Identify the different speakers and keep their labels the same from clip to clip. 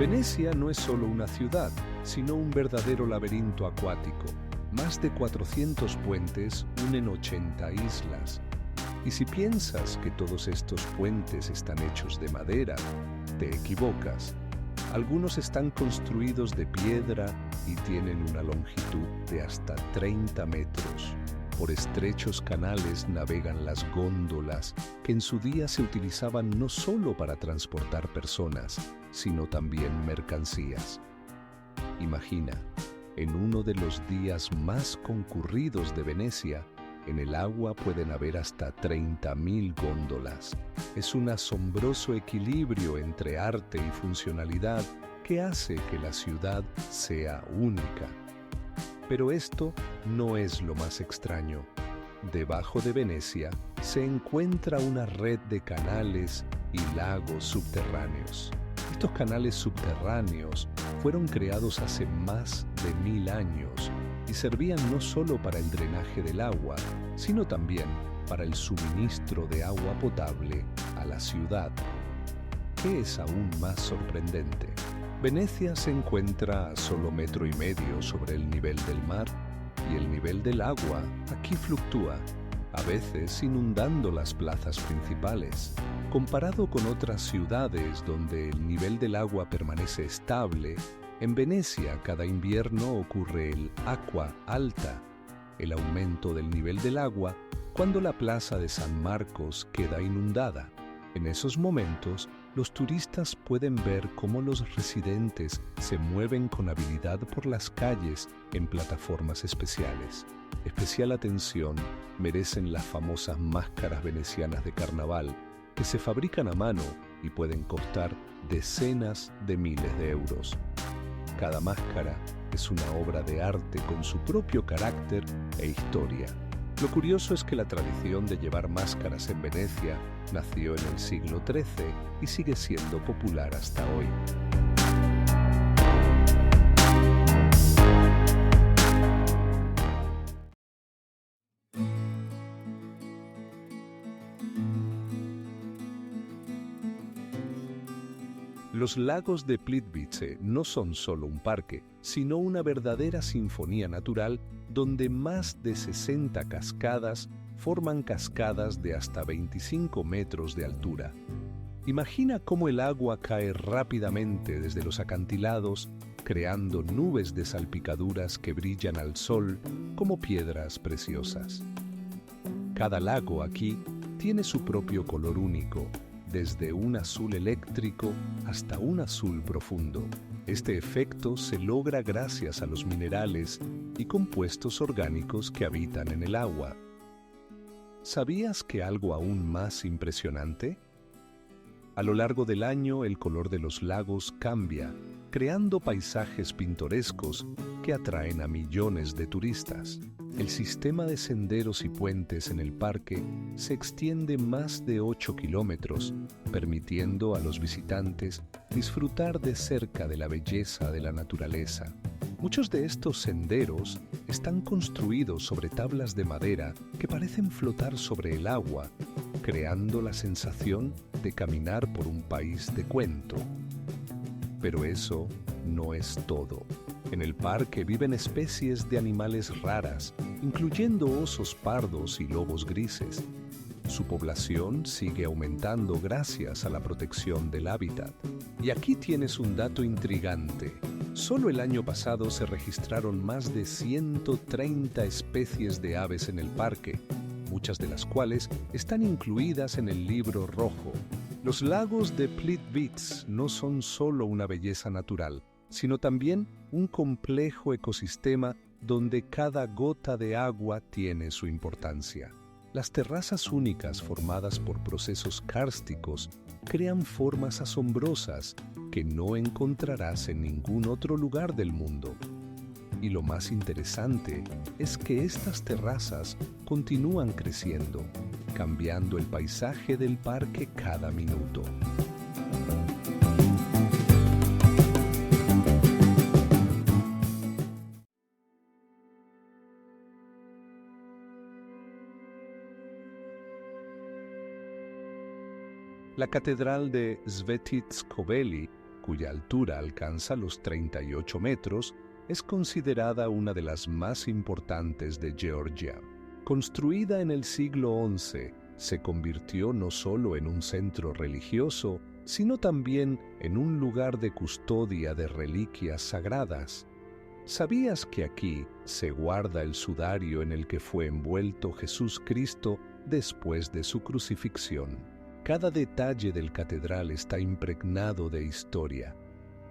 Speaker 1: Venecia no es solo una ciudad, sino un verdadero laberinto acuático. Más de 400 puentes unen 80 islas. Y si piensas que todos estos puentes están hechos de madera, te equivocas. Algunos están construidos de piedra y tienen una longitud de hasta 30 metros. Por estrechos canales navegan las góndolas que en su día se utilizaban no solo para transportar personas, sino también mercancías. Imagina, en uno de los días más concurridos de Venecia, en el agua pueden haber hasta 30.000 góndolas. Es un asombroso equilibrio entre arte y funcionalidad que hace que la ciudad sea única. Pero esto no es lo más extraño. Debajo de Venecia se encuentra una red de canales y lagos subterráneos. Estos canales subterráneos fueron creados hace más de 1000 años y servían no solo para el drenaje del agua, sino también para el suministro de agua potable a la ciudad. ¿Qué es aún más sorprendente? Venecia se encuentra a solo 1,5 metros sobre el nivel del mar y el nivel del agua aquí fluctúa, a veces inundando las plazas principales. Comparado con otras ciudades donde el nivel del agua permanece estable, en Venecia cada invierno ocurre el acqua alta, el aumento del nivel del agua cuando la plaza de San Marcos queda inundada. En esos momentos, los turistas pueden ver cómo los residentes se mueven con habilidad por las calles en plataformas especiales. Especial atención merecen las famosas máscaras venecianas de carnaval, que se fabrican a mano y pueden costar decenas de miles de euros. Cada máscara es una obra de arte con su propio carácter e historia. Lo curioso es que la tradición de llevar máscaras en Venecia nació en el siglo XIII y sigue siendo popular hasta hoy. Los lagos de Plitvice no son solo un parque, sino una verdadera sinfonía natural donde más de 60 cascadas forman cascadas de hasta 25 metros de altura. Imagina cómo el agua cae rápidamente desde los acantilados, creando nubes de salpicaduras que brillan al sol como piedras preciosas. Cada lago aquí tiene su propio color único, desde un azul eléctrico hasta un azul profundo. Este efecto se logra gracias a los minerales y compuestos orgánicos que habitan en el agua. ¿Sabías que algo aún más impresionante? A lo largo del año el color de los lagos cambia, creando paisajes pintorescos que atraen a millones de turistas. El sistema de senderos y puentes en el parque se extiende más de 8 kilómetros, permitiendo a los visitantes disfrutar de cerca de la belleza de la naturaleza. Muchos de estos senderos están construidos sobre tablas de madera que parecen flotar sobre el agua, creando la sensación de caminar por un país de cuento. Pero eso no es todo. En el parque viven especies de animales raras, incluyendo osos pardos y lobos grises. Su población sigue aumentando gracias a la protección del hábitat. Y aquí tienes un dato intrigante. Solo el año pasado se registraron más de 130 especies de aves en el parque, muchas de las cuales están incluidas en el Libro Rojo. Los lagos de Plitvice no son solo una belleza natural, sino también un complejo ecosistema donde cada gota de agua tiene su importancia. Las terrazas únicas formadas por procesos kársticos crean formas asombrosas que no encontrarás en ningún otro lugar del mundo. Y lo más interesante es que estas terrazas continúan creciendo, cambiando el paisaje del parque cada minuto. La catedral de Svetitskhoveli cuya altura alcanza los 38 metros, es considerada una de las más importantes de Georgia. Construida en el siglo XI, se convirtió no solo en un centro religioso, sino también en un lugar de custodia de reliquias sagradas. ¿Sabías que aquí se guarda el sudario en el que fue envuelto Jesús Cristo después de su crucifixión? Cada detalle del catedral está impregnado de historia.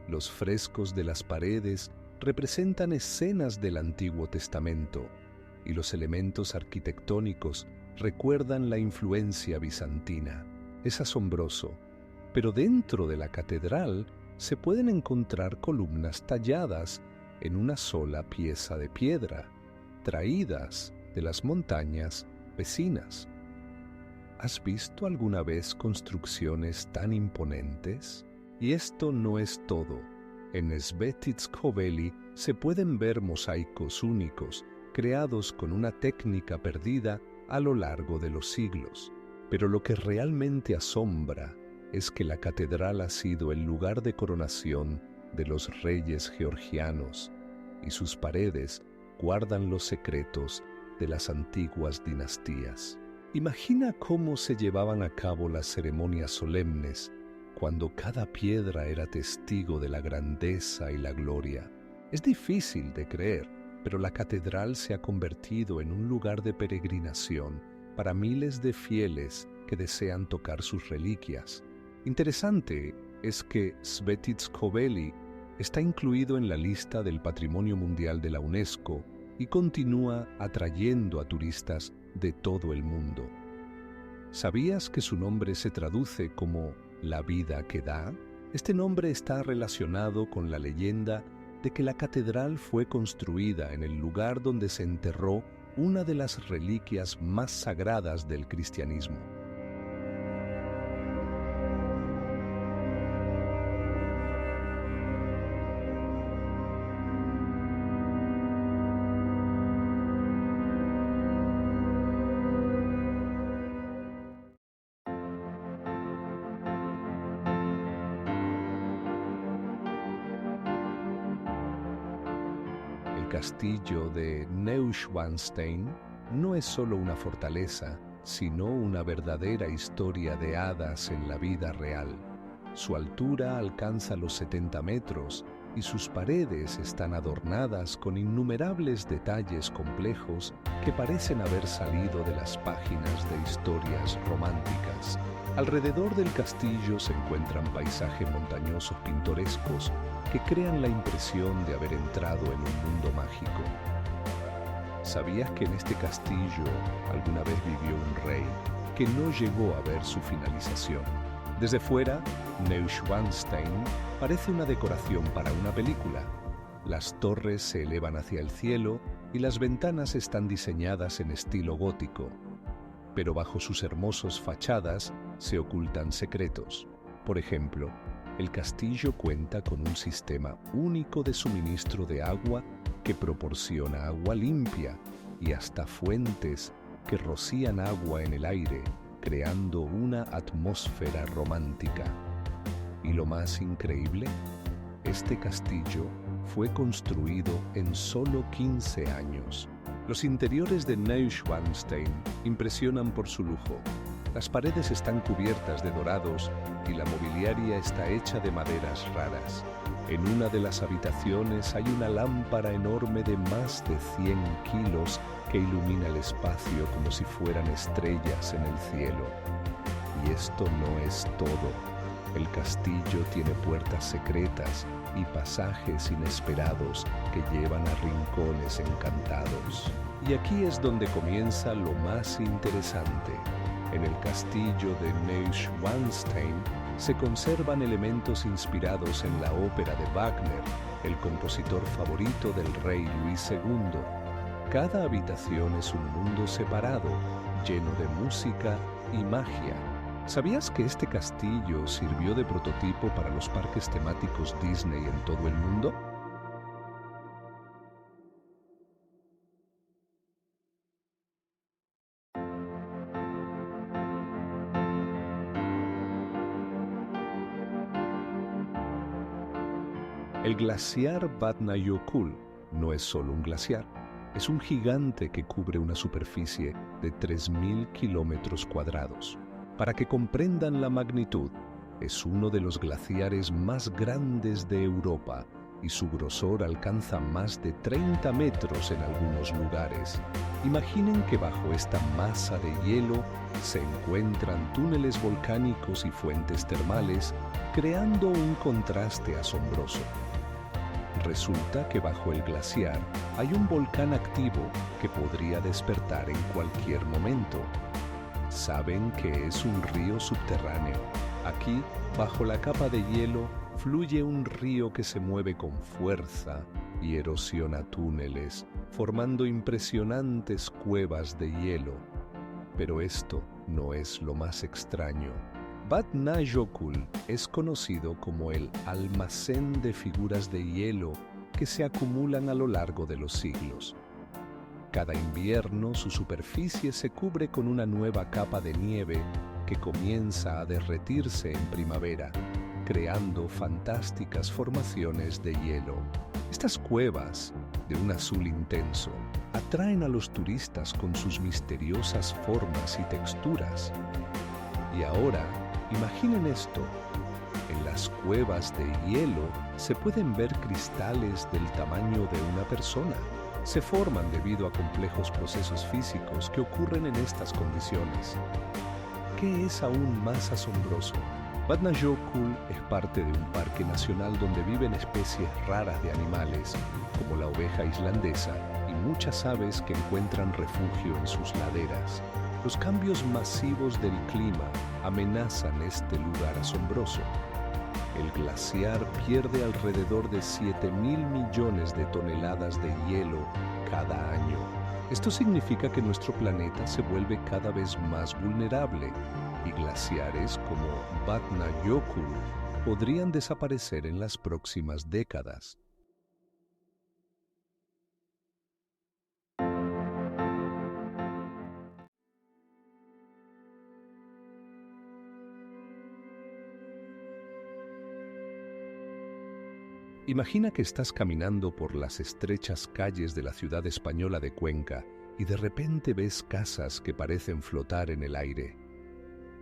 Speaker 1: Los frescos de las paredes representan escenas del Antiguo Testamento, y los elementos arquitectónicos recuerdan la influencia bizantina. Es asombroso, pero dentro de la catedral se pueden encontrar columnas talladas en una sola pieza de piedra, traídas de las montañas vecinas. ¿Has visto alguna vez construcciones tan imponentes? Y esto no es todo. En Svetitskhoveli se pueden ver mosaicos únicos, creados con una técnica perdida a lo largo de los siglos. Pero lo que realmente asombra es que la catedral ha sido el lugar de coronación de los reyes georgianos, y sus paredes guardan los secretos de las antiguas dinastías. Imagina cómo se llevaban a cabo las ceremonias solemnes, cuando cada piedra era testigo de la grandeza y la gloria. Es difícil de creer, pero la catedral se ha convertido en un lugar de peregrinación para miles de fieles que desean tocar sus reliquias. Interesante es que Svetitskhoveli está incluido en la lista del Patrimonio Mundial de la UNESCO y continúa atrayendo a turistas de todo el mundo. ¿Sabías que su nombre se traduce como la vida que da? Este nombre está relacionado con la leyenda de que la catedral fue construida en el lugar donde se enterró una de las reliquias más sagradas del cristianismo. El castillo de Neuschwanstein no es solo una fortaleza, sino una verdadera historia de hadas en la vida real. Su altura alcanza los 70 metros y sus paredes están adornadas con innumerables detalles complejos que parecen haber salido de las páginas de historias románticas. Alrededor del castillo se encuentran paisajes montañosos pintorescos que crean la impresión de haber entrado en un mundo mágico. ¿Sabías que en este castillo alguna vez vivió un rey que no llegó a ver su finalización? Desde fuera, Neuschwanstein parece una decoración para una película. Las torres se elevan hacia el cielo y las ventanas están diseñadas en estilo gótico. Pero bajo sus hermosas fachadas se ocultan secretos. Por ejemplo, el castillo cuenta con un sistema único de suministro de agua que proporciona agua limpia y hasta fuentes que rocían agua en el aire, creando una atmósfera romántica. Y lo más increíble, este castillo fue construido en solo 15 años. Los interiores de Neuschwanstein impresionan por su lujo. Las paredes están cubiertas de dorados y la mobiliaria está hecha de maderas raras. En una de las habitaciones hay una lámpara enorme de más de 100 kilos que ilumina el espacio como si fueran estrellas en el cielo. Y esto no es todo. El castillo tiene puertas secretas y pasajes inesperados que llevan a rincones encantados. Y aquí es donde comienza lo más interesante. En el castillo de Neuschwanstein se conservan elementos inspirados en la ópera de Wagner, el compositor favorito del rey Luis II. Cada habitación es un mundo separado, lleno de música y magia. ¿Sabías que este castillo sirvió de prototipo para los parques temáticos Disney en todo el mundo? El glaciar Vatnajökull no es solo un glaciar, es un gigante que cubre una superficie de 3.000 kilómetros cuadrados. Para que comprendan la magnitud, es uno de los glaciares más grandes de Europa y su grosor alcanza más de 30 metros en algunos lugares. Imaginen que bajo esta masa de hielo se encuentran túneles volcánicos y fuentes termales, creando un contraste asombroso. Resulta que bajo el glaciar hay un volcán activo que podría despertar en cualquier momento. Saben que es un río subterráneo. Aquí, bajo la capa de hielo, fluye un río que se mueve con fuerza y erosiona túneles, formando impresionantes cuevas de hielo. Pero esto no es lo más extraño. Vatnajökull es conocido como el almacén de figuras de hielo que se acumulan a lo largo de los siglos. Cada invierno su superficie se cubre con una nueva capa de nieve que comienza a derretirse en primavera, creando fantásticas formaciones de hielo. Estas cuevas, de un azul intenso, atraen a los turistas con sus misteriosas formas y texturas. Y ahora, imaginen esto. En las cuevas de hielo se pueden ver cristales del tamaño de una persona. Se forman debido a complejos procesos físicos que ocurren en estas condiciones. ¿Qué es aún más asombroso? Vatnajökull es parte de un parque nacional donde viven especies raras de animales, como la oveja islandesa y muchas aves que encuentran refugio en sus laderas. Los cambios masivos del clima amenazan este lugar asombroso. El glaciar pierde alrededor de 7.000 millones de toneladas de hielo cada año. Esto significa que nuestro planeta se vuelve cada vez más vulnerable y glaciares como Vatnajökull podrían desaparecer en las próximas décadas. Imagina que estás caminando por las estrechas calles de la ciudad española de Cuenca y de repente ves casas que parecen flotar en el aire.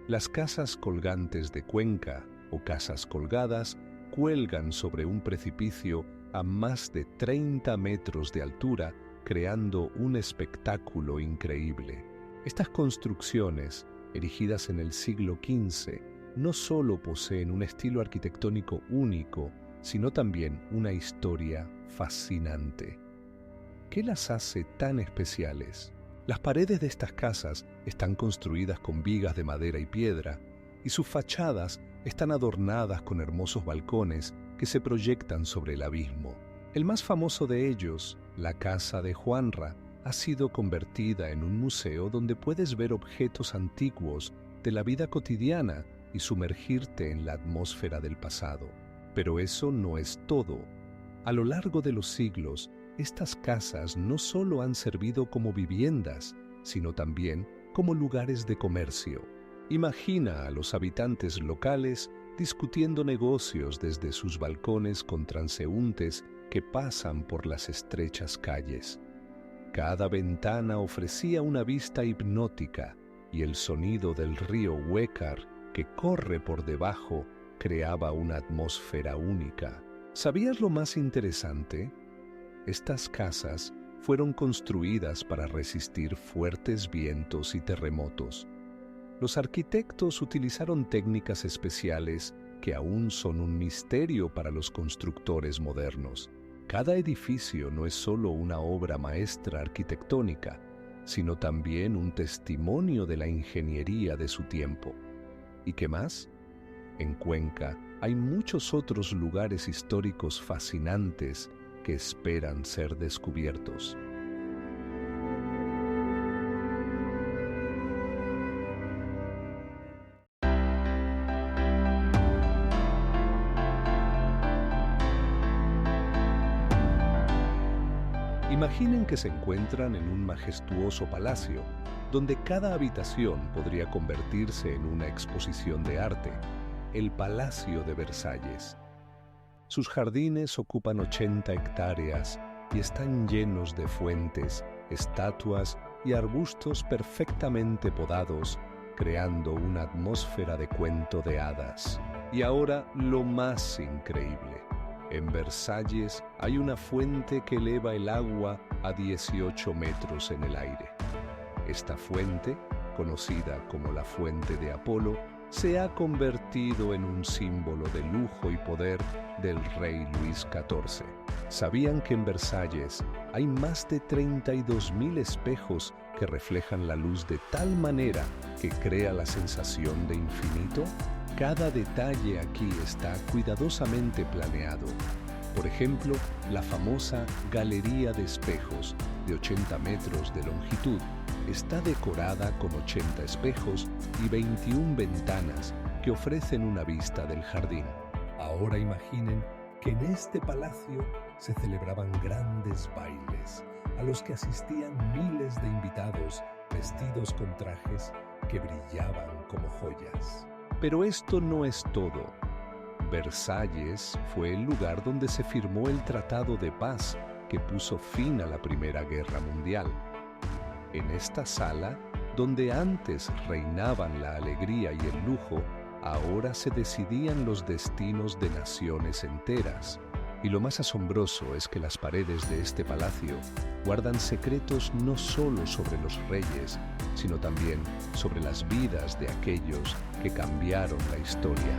Speaker 1: Las casas colgantes de Cuenca, o casas colgadas, cuelgan sobre un precipicio a más de 30 metros de altura, creando un espectáculo increíble. Estas construcciones, erigidas en el siglo XV, no solo poseen un estilo arquitectónico único, sino también una historia fascinante. ¿Qué las hace tan especiales? Las paredes de estas casas están construidas con vigas de madera y piedra, y sus fachadas están adornadas con hermosos balcones que se proyectan sobre el abismo. El más famoso de ellos, la Casa de Juanra, ha sido convertida en un museo donde puedes ver objetos antiguos de la vida cotidiana y sumergirte en la atmósfera del pasado. Pero eso no es todo. A lo largo de los siglos, estas casas no solo han servido como viviendas, sino también como lugares de comercio. Imagina a los habitantes locales discutiendo negocios desde sus balcones con transeúntes que pasan por las estrechas calles. Cada ventana ofrecía una vista hipnótica y el sonido del río Huécar, que corre por debajo, creaba una atmósfera única. ¿Sabías lo más interesante? Estas casas fueron construidas para resistir fuertes vientos y terremotos. Los arquitectos utilizaron técnicas especiales que aún son un misterio para los constructores modernos. Cada edificio no es solo una obra maestra arquitectónica, sino también un testimonio de la ingeniería de su tiempo. ¿Y qué más? En Cuenca hay muchos otros lugares históricos fascinantes que esperan ser descubiertos. Imaginen que se encuentran en un majestuoso palacio, donde cada habitación podría convertirse en una exposición de arte, el Palacio de Versalles. Sus jardines ocupan 80 hectáreas y están llenos de fuentes, estatuas y arbustos perfectamente podados, creando una atmósfera de cuento de hadas. Y ahora lo más increíble. En Versalles hay una fuente que eleva el agua a 18 metros en el aire. Esta fuente, conocida como la Fuente de Apolo, se ha convertido en un símbolo de lujo y poder del rey Luis XIV. ¿Sabían que en Versalles hay más de 32.000 espejos que reflejan la luz de tal manera que crea la sensación de infinito? Cada detalle aquí está cuidadosamente planeado. Por ejemplo, la famosa Galería de Espejos, de 80 metros de longitud, está decorada con 80 espejos y 21 ventanas que ofrecen una vista del jardín. Ahora imaginen que en este palacio se celebraban grandes bailes, a los que asistían miles de invitados vestidos con trajes que brillaban como joyas. Pero esto no es todo. Versalles fue el lugar donde se firmó el Tratado de Paz que puso fin a la Primera Guerra Mundial. En esta sala, donde antes reinaban la alegría y el lujo, ahora se decidían los destinos de naciones enteras. Y lo más asombroso es que las paredes de este palacio guardan secretos no solo sobre los reyes, sino también sobre las vidas de aquellos que cambiaron la historia.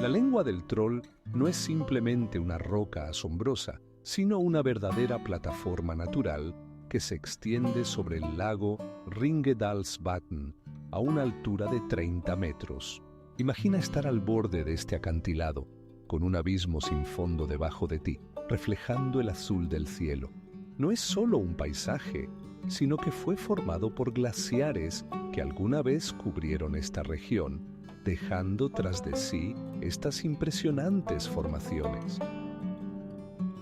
Speaker 1: La lengua del troll no es simplemente una roca asombrosa, sino una verdadera plataforma natural que se extiende sobre el lago Ringedalsvatn a una altura de 30 metros. Imagina estar al borde de este acantilado, con un abismo sin fondo debajo de ti, reflejando el azul del cielo. No es solo un paisaje, sino que fue formado por glaciares que alguna vez cubrieron esta región, dejando tras de sí estas impresionantes formaciones.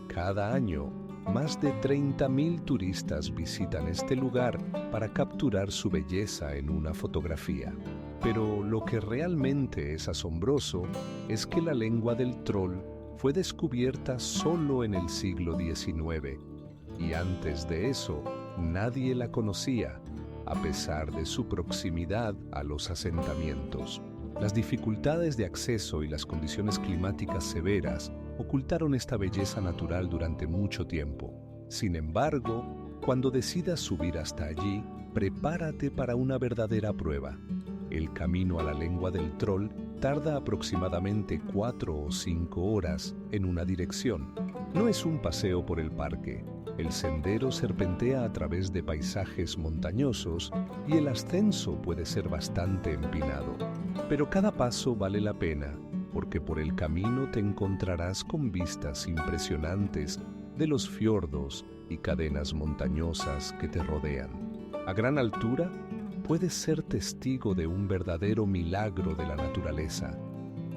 Speaker 1: Cada año, más de 30.000 turistas visitan este lugar para capturar su belleza en una fotografía. Pero lo que realmente es asombroso es que la lengua del troll fue descubierta solo en el siglo XIX, y antes de eso nadie la conocía, a pesar de su proximidad a los asentamientos. Las dificultades de acceso y las condiciones climáticas severas ocultaron esta belleza natural durante mucho tiempo. Sin embargo, cuando decidas subir hasta allí, prepárate para una verdadera prueba. El camino a la lengua del troll tarda aproximadamente 4 o 5 horas en una dirección. No es un paseo por el parque. El sendero serpentea a través de paisajes montañosos y el ascenso puede ser bastante empinado. Pero cada paso vale la pena, porque por el camino te encontrarás con vistas impresionantes de los fiordos y cadenas montañosas que te rodean. A gran altura, puedes ser testigo de un verdadero milagro de la naturaleza.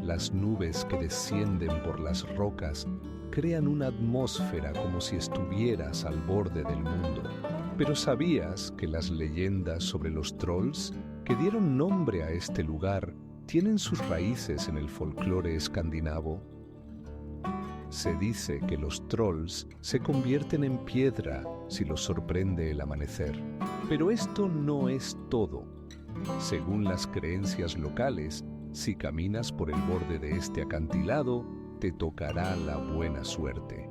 Speaker 1: Las nubes que descienden por las rocas crean una atmósfera como si estuvieras al borde del mundo. Pero ¿sabías que las leyendas sobre los trolls que dieron nombre a este lugar tienen sus raíces en el folclore escandinavo? Se dice que los trolls se convierten en piedra si los sorprende el amanecer. Pero esto no es todo. Según las creencias locales, si caminas por el borde de este acantilado, te tocará la buena suerte.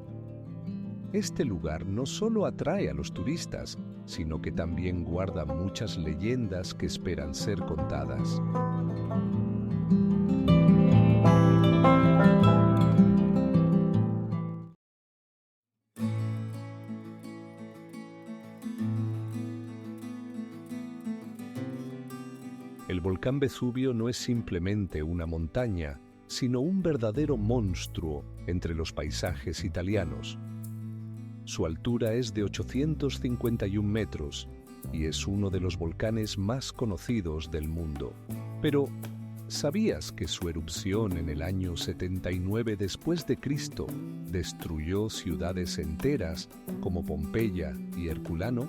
Speaker 1: Este lugar no solo atrae a los turistas, sino que también guarda muchas leyendas que esperan ser contadas. El volcán Vesubio no es simplemente una montaña, sino un verdadero monstruo entre los paisajes italianos. Su altura es de 851 metros y es uno de los volcanes más conocidos del mundo. Pero, ¿Sabías que su erupción en el año 79 después de Cristo destruyó ciudades enteras como Pompeya y Herculano?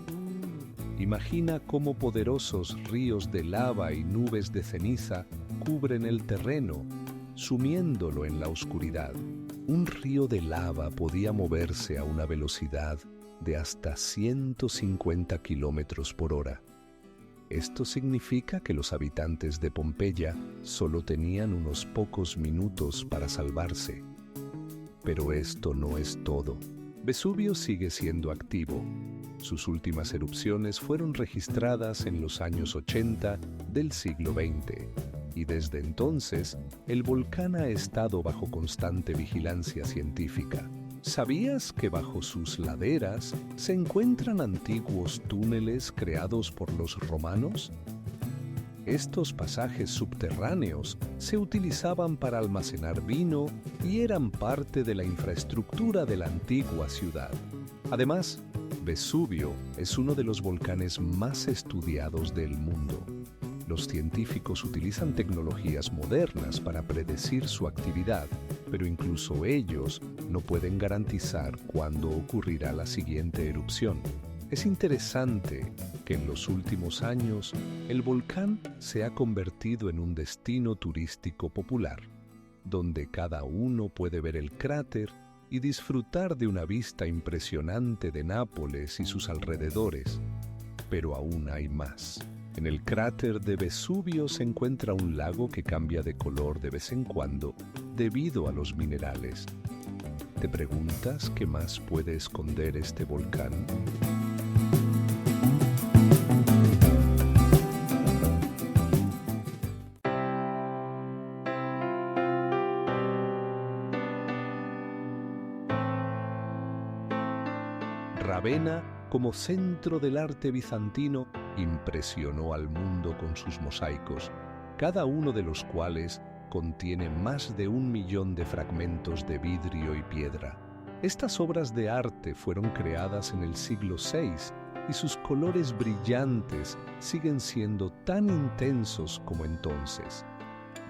Speaker 1: Imagina cómo poderosos ríos de lava y nubes de ceniza cubren el terreno, sumiéndolo en la oscuridad. Un río de lava podía moverse a una velocidad de hasta 150 kilómetros por hora. Esto significa que los habitantes de Pompeya solo tenían unos pocos minutos para salvarse. Pero esto no es todo. Vesubio sigue siendo activo. Sus últimas erupciones fueron registradas en los años 80 del siglo XX, y desde entonces el volcán ha estado bajo constante vigilancia científica. ¿Sabías que bajo sus laderas se encuentran antiguos túneles creados por los romanos? Estos pasajes subterráneos se utilizaban para almacenar vino y eran parte de la infraestructura de la antigua ciudad. Además, Vesubio es uno de los volcanes más estudiados del mundo. Los científicos utilizan tecnologías modernas para predecir su actividad, pero incluso ellos no pueden garantizar cuándo ocurrirá la siguiente erupción. Es interesante que en los últimos años el volcán se ha convertido en un destino turístico popular, donde cada uno puede ver el cráter y disfrutar de una vista impresionante de Nápoles y sus alrededores. Pero aún hay más. En el cráter de Vesubio se encuentra un lago que cambia de color de vez en cuando debido a los minerales. ¿Te preguntas qué más puede esconder este volcán? Ravenna, como centro del arte bizantino, impresionó al mundo con sus mosaicos, cada uno de los cuales contiene más de 1 millón de fragmentos de vidrio y piedra. Estas obras de arte fueron creadas en el siglo VI y sus colores brillantes siguen siendo tan intensos como entonces.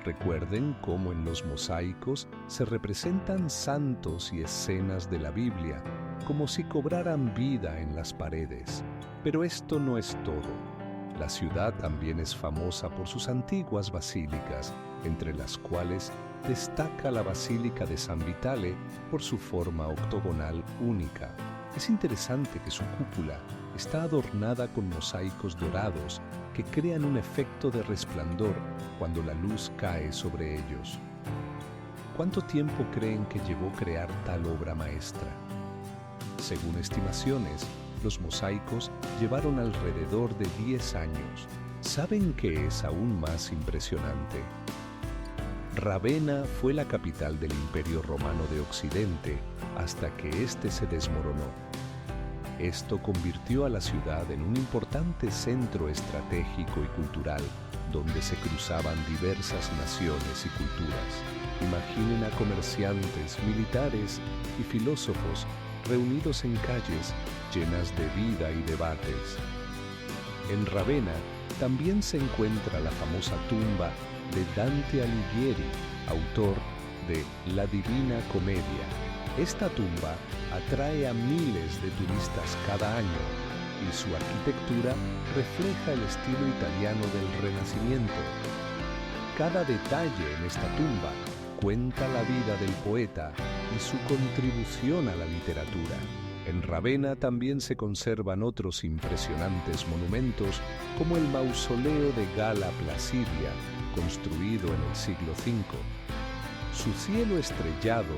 Speaker 1: Recuerden cómo en los mosaicos se representan santos y escenas de la Biblia, como si cobraran vida en las paredes. Pero esto no es todo. La ciudad también es famosa por sus antiguas basílicas, entre las cuales destaca la Basílica de San Vitale por su forma octogonal única. Es interesante que su cúpula está adornada con mosaicos dorados que crean un efecto de resplandor cuando la luz cae sobre ellos. ¿Cuánto tiempo creen que llevó crear tal obra maestra? Según estimaciones, los mosaicos llevaron alrededor de 10 años. ¿Saben qué es aún más impresionante? Ravenna fue la capital del Imperio Romano de Occidente hasta que éste se desmoronó. Esto convirtió a la ciudad en un importante centro estratégico y cultural donde se cruzaban diversas naciones y culturas. Imaginen a comerciantes, militares y filósofos reunidos en calles llenas de vida y debates. En Ravenna también se encuentra la famosa tumba de Dante Alighieri, autor de La Divina Comedia. Esta tumba atrae a miles de turistas cada año y su arquitectura refleja el estilo italiano del Renacimiento. Cada detalle en esta tumba cuenta la vida del poeta y su contribución a la literatura. En Ravenna también se conservan otros impresionantes monumentos como el mausoleo de Gala Placidia, construido en el siglo V. Su cielo estrellado,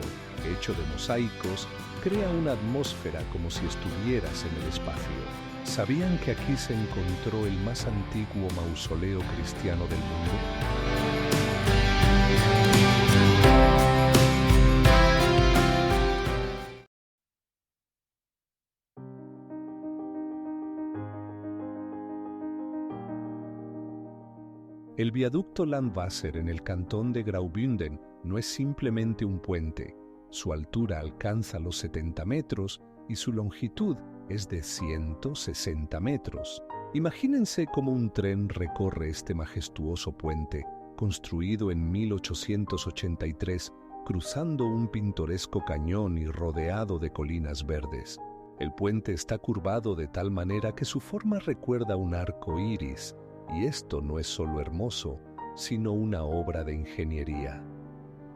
Speaker 1: hecho de mosaicos, crea una atmósfera como si estuvieras en el espacio. ¿Sabían que aquí se encontró el más antiguo mausoleo cristiano del mundo? El viaducto Landwasser en el cantón de Graubünden no es simplemente un puente. Su altura alcanza los 70 metros y su longitud es de 160 metros. Imagínense cómo un tren recorre este majestuoso puente, construido en 1883, cruzando un pintoresco cañón y rodeado de colinas verdes. El puente está curvado de tal manera que su forma recuerda un arco iris, y esto no es solo hermoso, sino una obra de ingeniería.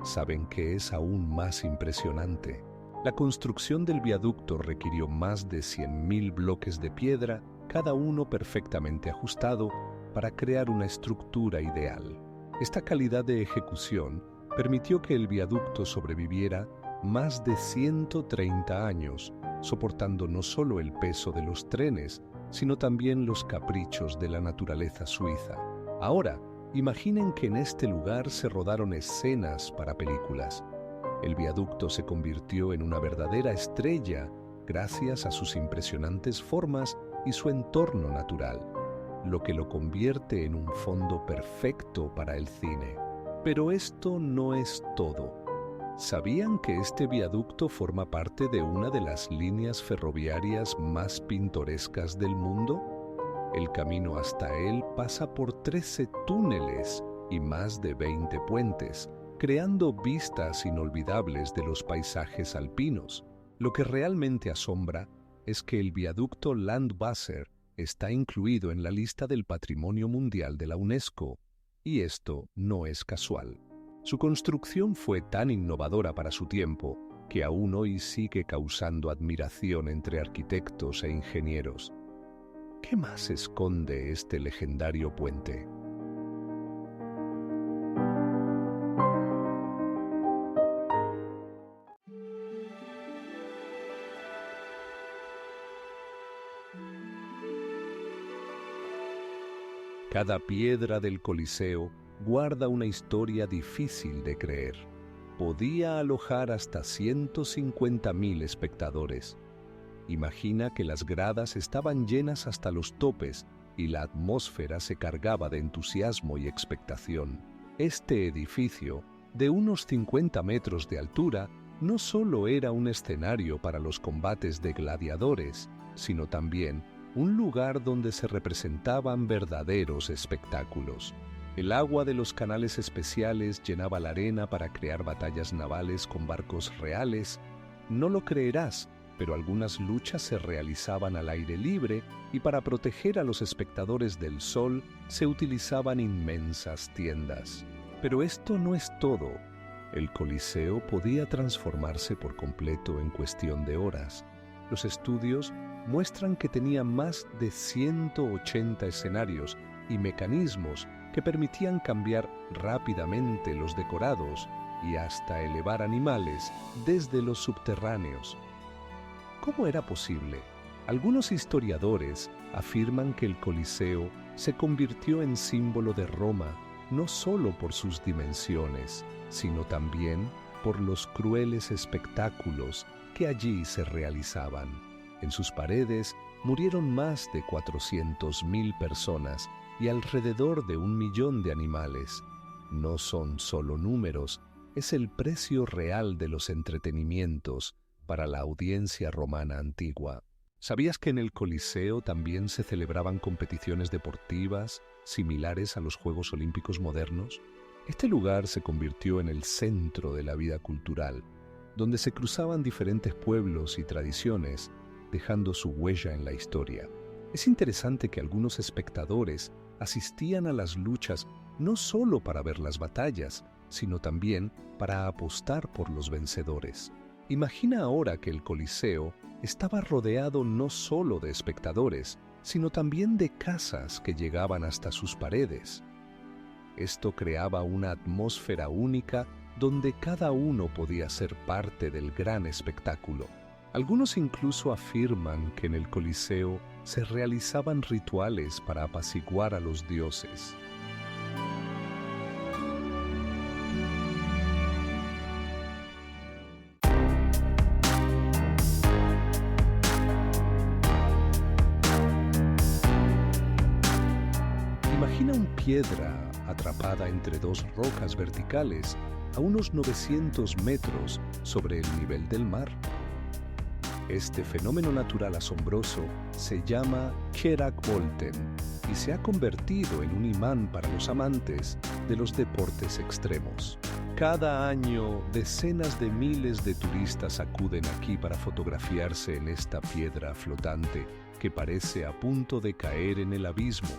Speaker 1: ¿Saben qué es aún más impresionante? La construcción del viaducto requirió más de 100.000 bloques de piedra, cada uno perfectamente ajustado, para crear una estructura ideal. Esta calidad de ejecución permitió que el viaducto sobreviviera más de 130 años, soportando no solo el peso de los trenes, sino también los caprichos de la naturaleza suiza. Ahora, imaginen que en este lugar se rodaron escenas para películas. El viaducto se convirtió en una verdadera estrella gracias a sus impresionantes formas y su entorno natural, lo que lo convierte en un fondo perfecto para el cine. Pero esto no es todo. ¿Sabían que este viaducto forma parte de una de las líneas ferroviarias más pintorescas del mundo? El camino hasta él pasa por 13 túneles y más de 20 puentes, creando vistas inolvidables de los paisajes alpinos. Lo que realmente asombra es que el viaducto Landwasser está incluido en la lista del Patrimonio Mundial de la UNESCO, y esto no es casual. Su construcción fue tan innovadora para su tiempo que aún hoy sigue causando admiración entre arquitectos e ingenieros. ¿Qué más esconde este legendario puente? Cada piedra del Coliseo guarda una historia difícil de creer. Podía alojar hasta 150.000 espectadores. Imagina que las gradas estaban llenas hasta los topes y la atmósfera se cargaba de entusiasmo y expectación. Este edificio, de unos 50 metros de altura, no solo era un escenario para los combates de gladiadores, sino también un lugar donde se representaban verdaderos espectáculos. El agua de los canales especiales llenaba la arena para crear batallas navales con barcos reales. No lo creerás, pero algunas luchas se realizaban al aire libre y para proteger a los espectadores del sol se utilizaban inmensas tiendas. Pero esto no es todo. El Coliseo podía transformarse por completo en cuestión de horas. Los estudios muestran que tenía más de 180 escenarios y mecanismos que permitían cambiar rápidamente los decorados y hasta elevar animales desde los subterráneos. ¿Cómo era posible? Algunos historiadores afirman que el Coliseo se convirtió en símbolo de Roma no solo por sus dimensiones, sino también por los crueles espectáculos que allí se realizaban. En sus paredes murieron más de 400.000 personas y alrededor de 1 millón de animales. No son solo números, es el precio real de los entretenimientos para la audiencia romana antigua. ¿Sabías que en el Coliseo también se celebraban competiciones deportivas similares a los Juegos Olímpicos modernos? Este lugar se convirtió en el centro de la vida cultural, donde se cruzaban diferentes pueblos y tradiciones, dejando su huella en la historia. Es interesante que algunos espectadores asistían a las luchas no solo para ver las batallas, sino también para apostar por los vencedores. Imagina ahora que el Coliseo estaba rodeado no solo de espectadores, sino también de casas que llegaban hasta sus paredes. Esto creaba una atmósfera única donde cada uno podía ser parte del gran espectáculo. Algunos incluso afirman que en el Coliseo se realizaban rituales para apaciguar a los dioses. Imagina una piedra atrapada entre dos rocas verticales a unos 900 metros sobre el nivel del mar. Este fenómeno natural asombroso se llama Kerak Volten y se ha convertido en un imán para los amantes de los deportes extremos. Cada año, decenas de miles de turistas acuden aquí para fotografiarse en esta piedra flotante que parece a punto de caer en el abismo.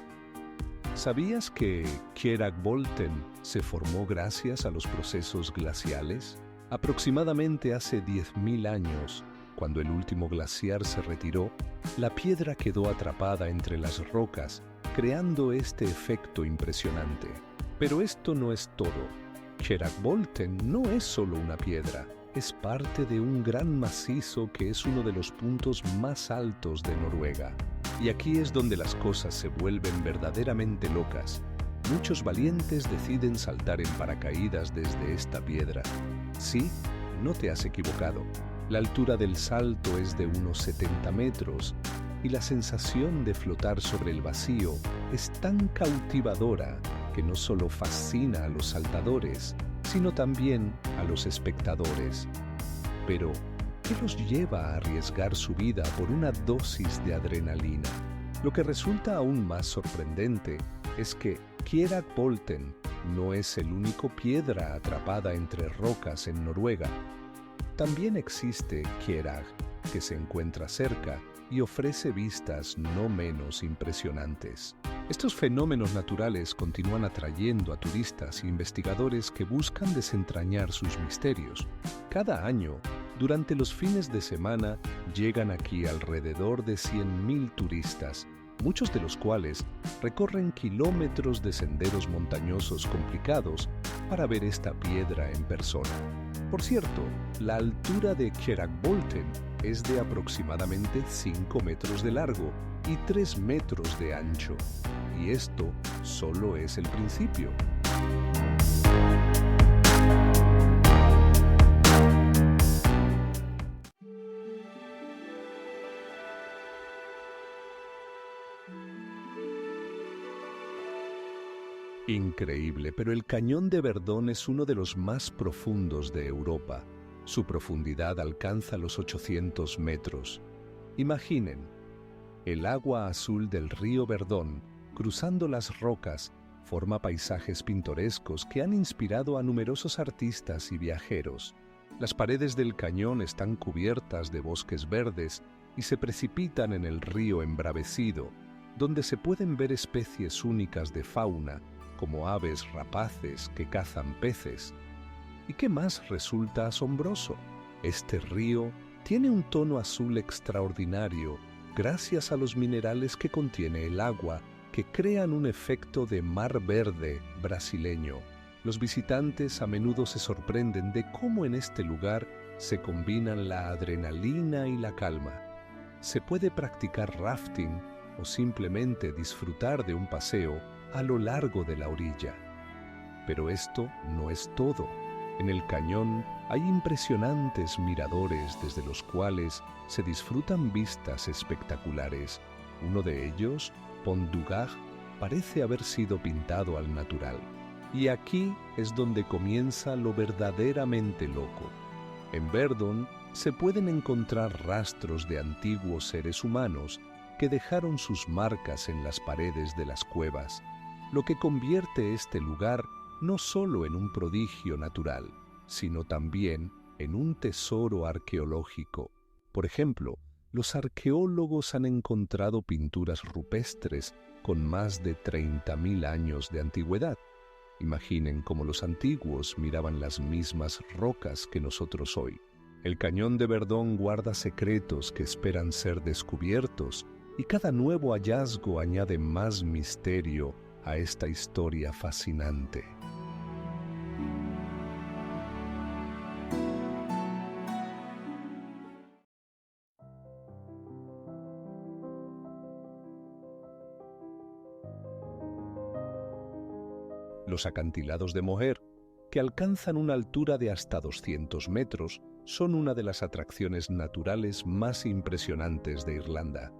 Speaker 1: ¿Sabías que Kjeragbolten se formó gracias a los procesos glaciales? Aproximadamente hace 10.000 años, cuando el último glaciar se retiró, la piedra quedó atrapada entre las rocas, creando este efecto impresionante. Pero esto no es todo. Kjeragbolten no es solo una piedra, es parte de un gran macizo que es uno de los puntos más altos de Noruega. Y aquí es donde las cosas se vuelven verdaderamente locas. Muchos valientes deciden saltar en paracaídas desde esta piedra. Sí, no te has equivocado. La altura del salto es de unos 70 metros y la sensación de flotar sobre el vacío es tan cautivadora que no solo fascina a los saltadores, sino también a los espectadores. Pero, ¿qué los lleva a arriesgar su vida por una dosis de adrenalina? Lo que resulta aún más sorprendente es que Kjeragbolten no es el único piedra atrapada entre rocas en Noruega. También existe Kjerag, que se encuentra cerca y ofrece vistas no menos impresionantes. Estos fenómenos naturales continúan atrayendo a turistas e investigadores que buscan desentrañar sus misterios. Cada año, durante los fines de semana, llegan aquí alrededor de 100.000 turistas, muchos de los cuales recorren kilómetros de senderos montañosos complicados para ver esta piedra en persona. Por cierto, la altura de Kjeragbolten es de aproximadamente 5 metros de largo y 3 metros de ancho. Y esto solo es el principio. Increíble, pero el Cañón de Verdón es uno de los más profundos de Europa. Su profundidad alcanza los 800 metros. Imaginen, el agua azul del río Verdón, cruzando las rocas, forma paisajes pintorescos que han inspirado a numerosos artistas y viajeros. Las paredes del cañón están cubiertas de bosques verdes y se precipitan en el río embravecido, donde se pueden ver especies únicas de fauna, como aves rapaces que cazan peces. ¿Y qué más resulta asombroso? Este río tiene un tono azul extraordinario gracias a los minerales que contiene el agua, que crean un efecto de mar verde brasileño. Los visitantes a menudo se sorprenden de cómo en este lugar se combinan la adrenalina y la calma. Se puede practicar rafting o simplemente disfrutar de un paseo a lo largo de la orilla. Pero esto no es todo. En el cañón hay impresionantes miradores desde los cuales se disfrutan vistas espectaculares. Uno de ellos, Pont du Gard, parece haber sido pintado al natural. Y aquí es donde comienza lo verdaderamente loco. En Verdon se pueden encontrar rastros de antiguos seres humanos que dejaron sus marcas en las paredes de las cuevas, lo que convierte este lugar no solo en un prodigio natural, sino también en un tesoro arqueológico. Por ejemplo, los arqueólogos han encontrado pinturas rupestres con más de 30.000 años de antigüedad. Imaginen cómo los antiguos miraban las mismas rocas que nosotros hoy. El Cañón de Verdón guarda secretos que esperan ser descubiertos, y cada nuevo hallazgo añade más misterio a esta historia fascinante. Los acantilados de Moher, que alcanzan una altura de hasta 200 metros, son una de las atracciones naturales más impresionantes de Irlanda.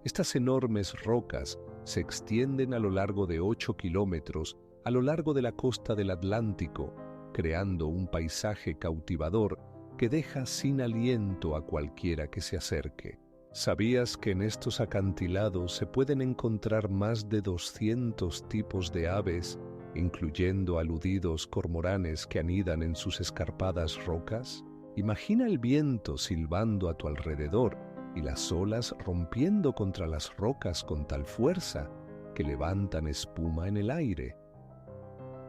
Speaker 1: Estas enormes rocas se extienden a lo largo de 8 kilómetros a lo largo de la costa del Atlántico, creando un paisaje cautivador que deja sin aliento a cualquiera que se acerque. ¿Sabías que en estos acantilados se pueden encontrar más de 200 tipos de aves incluyendo aludidos cormoranes que anidan en sus escarpadas rocas? Imagina el viento silbando a tu alrededor y las olas rompiendo contra las rocas con tal fuerza que levantan espuma en el aire.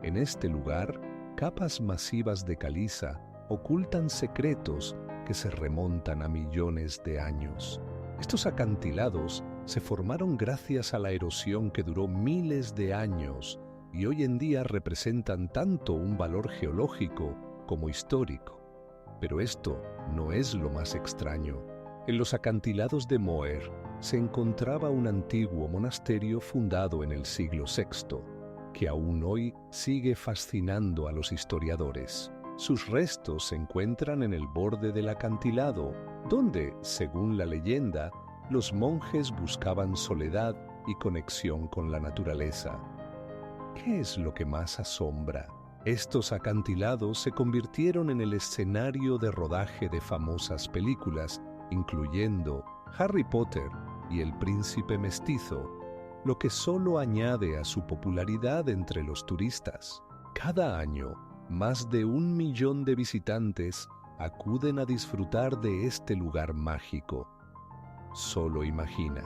Speaker 1: En este lugar, capas masivas de caliza ocultan secretos que se remontan a millones de años. Estos acantilados se formaron gracias a la erosión que duró miles de años y hoy en día representan tanto un valor geológico como histórico. Pero esto no es lo más extraño. En los acantilados de Moher se encontraba un antiguo monasterio fundado en el siglo VI, que aún hoy sigue fascinando a los historiadores. Sus restos se encuentran en el borde del acantilado, donde, según la leyenda, los monjes buscaban soledad y conexión con la naturaleza. ¿Qué es lo que más asombra? Estos acantilados se convirtieron en el escenario de rodaje de famosas películas, incluyendo Harry Potter y El Príncipe Mestizo, lo que solo añade a su popularidad entre los turistas. Cada año, más de 1 millón de visitantes acuden a disfrutar de este lugar mágico. Solo imagina,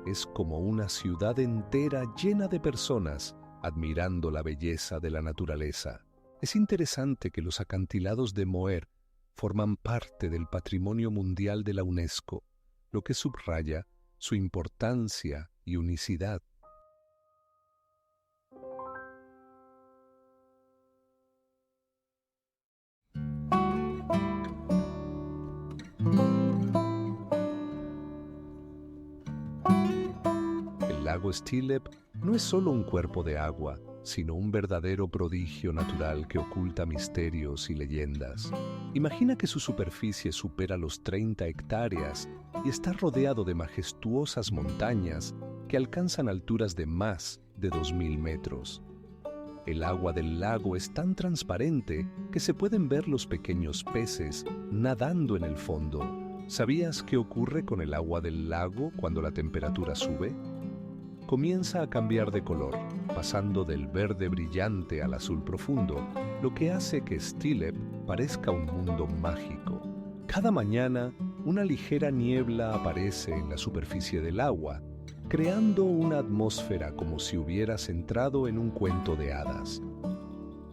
Speaker 1: es como una ciudad entera llena de personas admirando la belleza de la naturaleza. Es interesante que los acantilados de Moher forman parte del Patrimonio Mundial de la UNESCO, lo que subraya su importancia y unicidad. El lago Stilep no es solo un cuerpo de agua, sino un verdadero prodigio natural que oculta misterios y leyendas. Imagina que su superficie supera los 30 hectáreas y está rodeado de majestuosas montañas que alcanzan alturas de más de 2000 metros. El agua del lago es tan transparente que se pueden ver los pequeños peces nadando en el fondo. ¿Sabías qué ocurre con el agua del lago cuando la temperatura sube? Comienza a cambiar de color, pasando del verde brillante al azul profundo, lo que hace que Stilep parezca un mundo mágico. Cada mañana, una ligera niebla aparece en la superficie del agua, creando una atmósfera como si hubieras entrado en un cuento de hadas.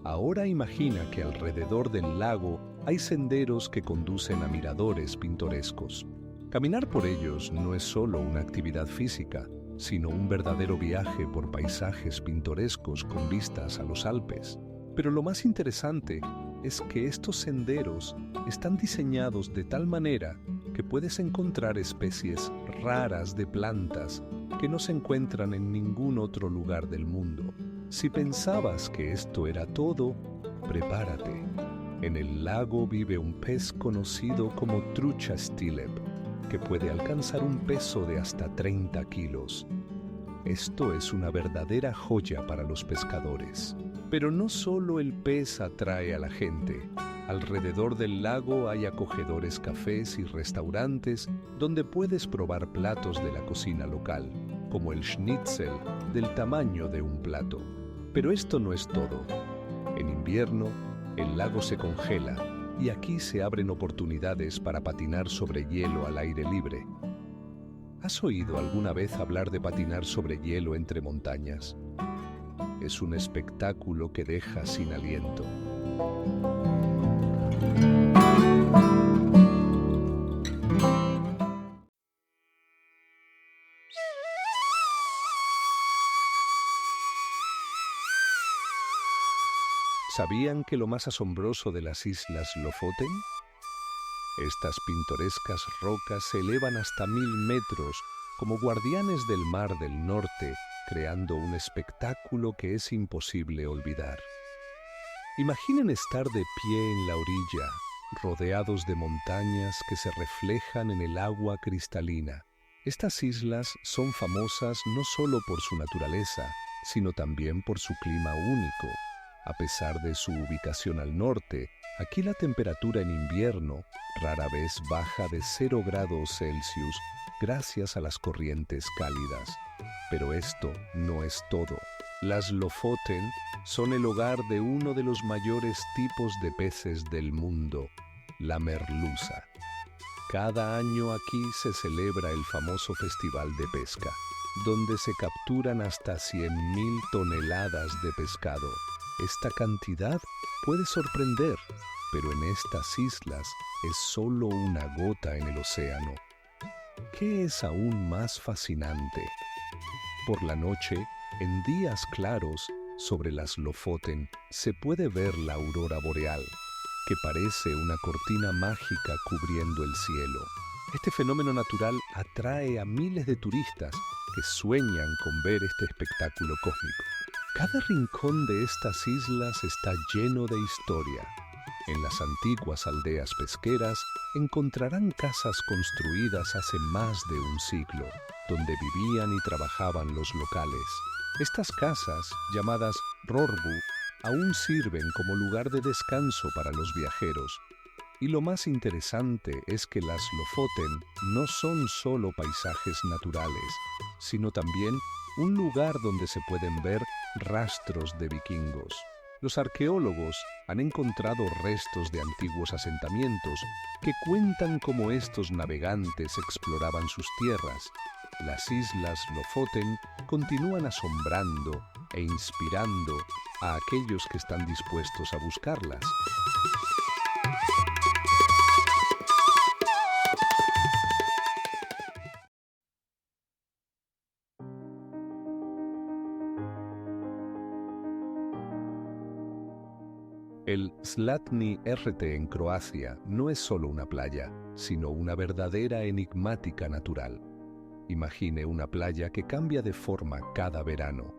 Speaker 1: Ahora imagina que alrededor del lago hay senderos que conducen a miradores pintorescos. Caminar por ellos no es solo una actividad física, sino un verdadero viaje por paisajes pintorescos con vistas a los Alpes. Pero lo más interesante es que estos senderos están diseñados de tal manera que puedes encontrar especies raras de plantas que no se encuentran en ningún otro lugar del mundo. Si pensabas que esto era todo, prepárate. En el lago vive un pez conocido como trucha Stilep, que puede alcanzar un peso de hasta 30 kilos. Esto es una verdadera joya para los pescadores. Pero no solo el pez atrae a la gente. Alrededor del lago hay acogedores cafés y restaurantes donde puedes probar platos de la cocina local, como el schnitzel del tamaño de un plato. Pero esto no es todo. En invierno, el lago se congela y aquí se abren oportunidades para patinar sobre hielo al aire libre. ¿Has oído alguna vez hablar de patinar sobre hielo entre montañas? Es un espectáculo que deja sin aliento. ¿Sabían que lo más asombroso de las islas Lofoten? Estas pintorescas rocas se elevan hasta 1000 metros como guardianes del Mar del Norte, creando un espectáculo que es imposible olvidar. Imaginen estar de pie en la orilla, rodeados de montañas que se reflejan en el agua cristalina. Estas islas son famosas no solo por su naturaleza, sino también por su clima único. A pesar de su ubicación al norte, aquí la temperatura en invierno rara vez baja de 0 grados Celsius gracias a las corrientes cálidas. Pero esto no es todo. Las Lofoten son el hogar de uno de los mayores tipos de peces del mundo, la merluza. Cada año aquí se celebra el famoso Festival de Pesca, donde se capturan hasta 100.000 toneladas de pescado. Esta cantidad puede sorprender, pero en estas islas es solo una gota en el océano. ¿Qué es aún más fascinante? Por la noche, en días claros, sobre las Lofoten se puede ver la aurora boreal, que parece una cortina mágica cubriendo el cielo. Este fenómeno natural atrae a miles de turistas que sueñan con ver este espectáculo cósmico. Cada rincón de estas islas está lleno de historia. En las antiguas aldeas pesqueras encontrarán casas construidas hace más de un siglo, donde vivían y trabajaban los locales. Estas casas, llamadas rorbu, aún sirven como lugar de descanso para los viajeros. Y lo más interesante es que las Lofoten no son solo paisajes naturales, sino también un lugar donde se pueden ver rastros de vikingos. Los arqueólogos han encontrado restos de antiguos asentamientos que cuentan cómo estos navegantes exploraban sus tierras. Las islas Lofoten continúan asombrando e inspirando a aquellos que están dispuestos a buscarlas. El Zlatni RT en Croacia no es solo una playa, sino una verdadera enigmática natural. Imagine una playa que cambia de forma cada verano.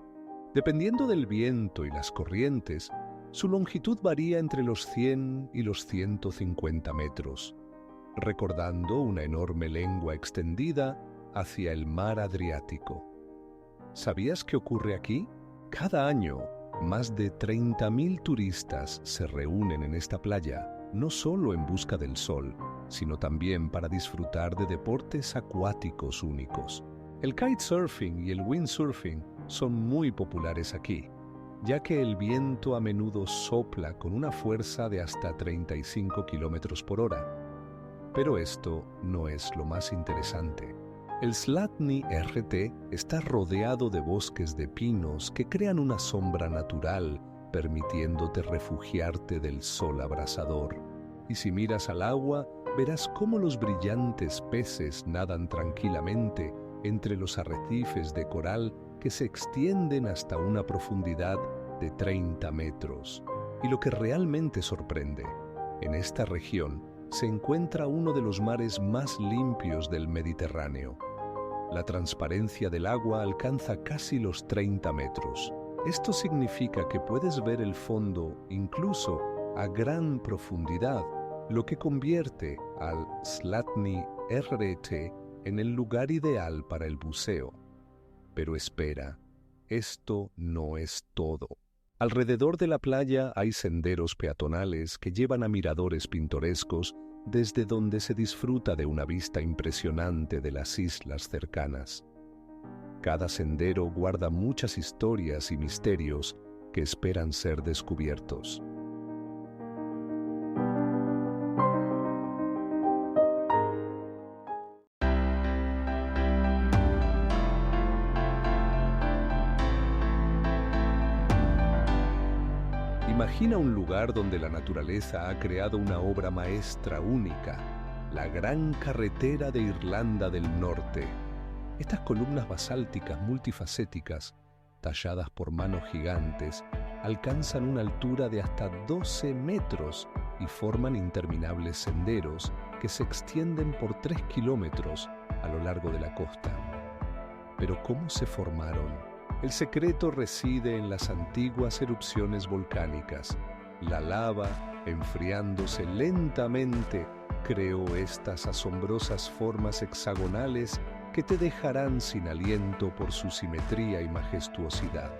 Speaker 1: Dependiendo del viento y las corrientes, su longitud varía entre los 100 y los 150 metros, recordando una enorme lengua extendida hacia el mar Adriático. ¿Sabías qué ocurre aquí? Cada año, más de 30.000 turistas se reúnen en esta playa, no solo en busca del sol, sino también para disfrutar de deportes acuáticos únicos. El kitesurfing y el windsurfing son muy populares aquí, ya que el viento a menudo sopla con una fuerza de hasta 35 kilómetros por hora. Pero esto no es lo más interesante. El Zlatni RT está rodeado de bosques de pinos que crean una sombra natural, permitiéndote refugiarte del sol abrasador. Y si miras al agua, verás cómo los brillantes peces nadan tranquilamente entre los arrecifes de coral que se extienden hasta una profundidad de 30 metros. Y lo que realmente sorprende, en esta región se encuentra uno de los mares más limpios del Mediterráneo. La transparencia del agua alcanza casi los 30 metros. Esto significa que puedes ver el fondo incluso a gran profundidad, lo que convierte al Zlatni RT en el lugar ideal para el buceo. Pero espera, esto no es todo. Alrededor de la playa hay senderos peatonales que llevan a miradores pintorescos desde donde se disfruta de una vista impresionante de las islas cercanas. Cada sendero guarda muchas historias y misterios que esperan ser descubiertos. Imagina un lugar donde la naturaleza ha creado una obra maestra única, la Gran Carretera de Irlanda del Norte. Estas columnas basálticas multifacéticas, talladas por manos gigantes, alcanzan una altura de hasta 12 metros y forman interminables senderos que se extienden por 3 kilómetros a lo largo de la costa. Pero ¿cómo se formaron? El secreto reside en las antiguas erupciones volcánicas. La lava, enfriándose lentamente, creó estas asombrosas formas hexagonales que te dejarán sin aliento por su simetría y majestuosidad.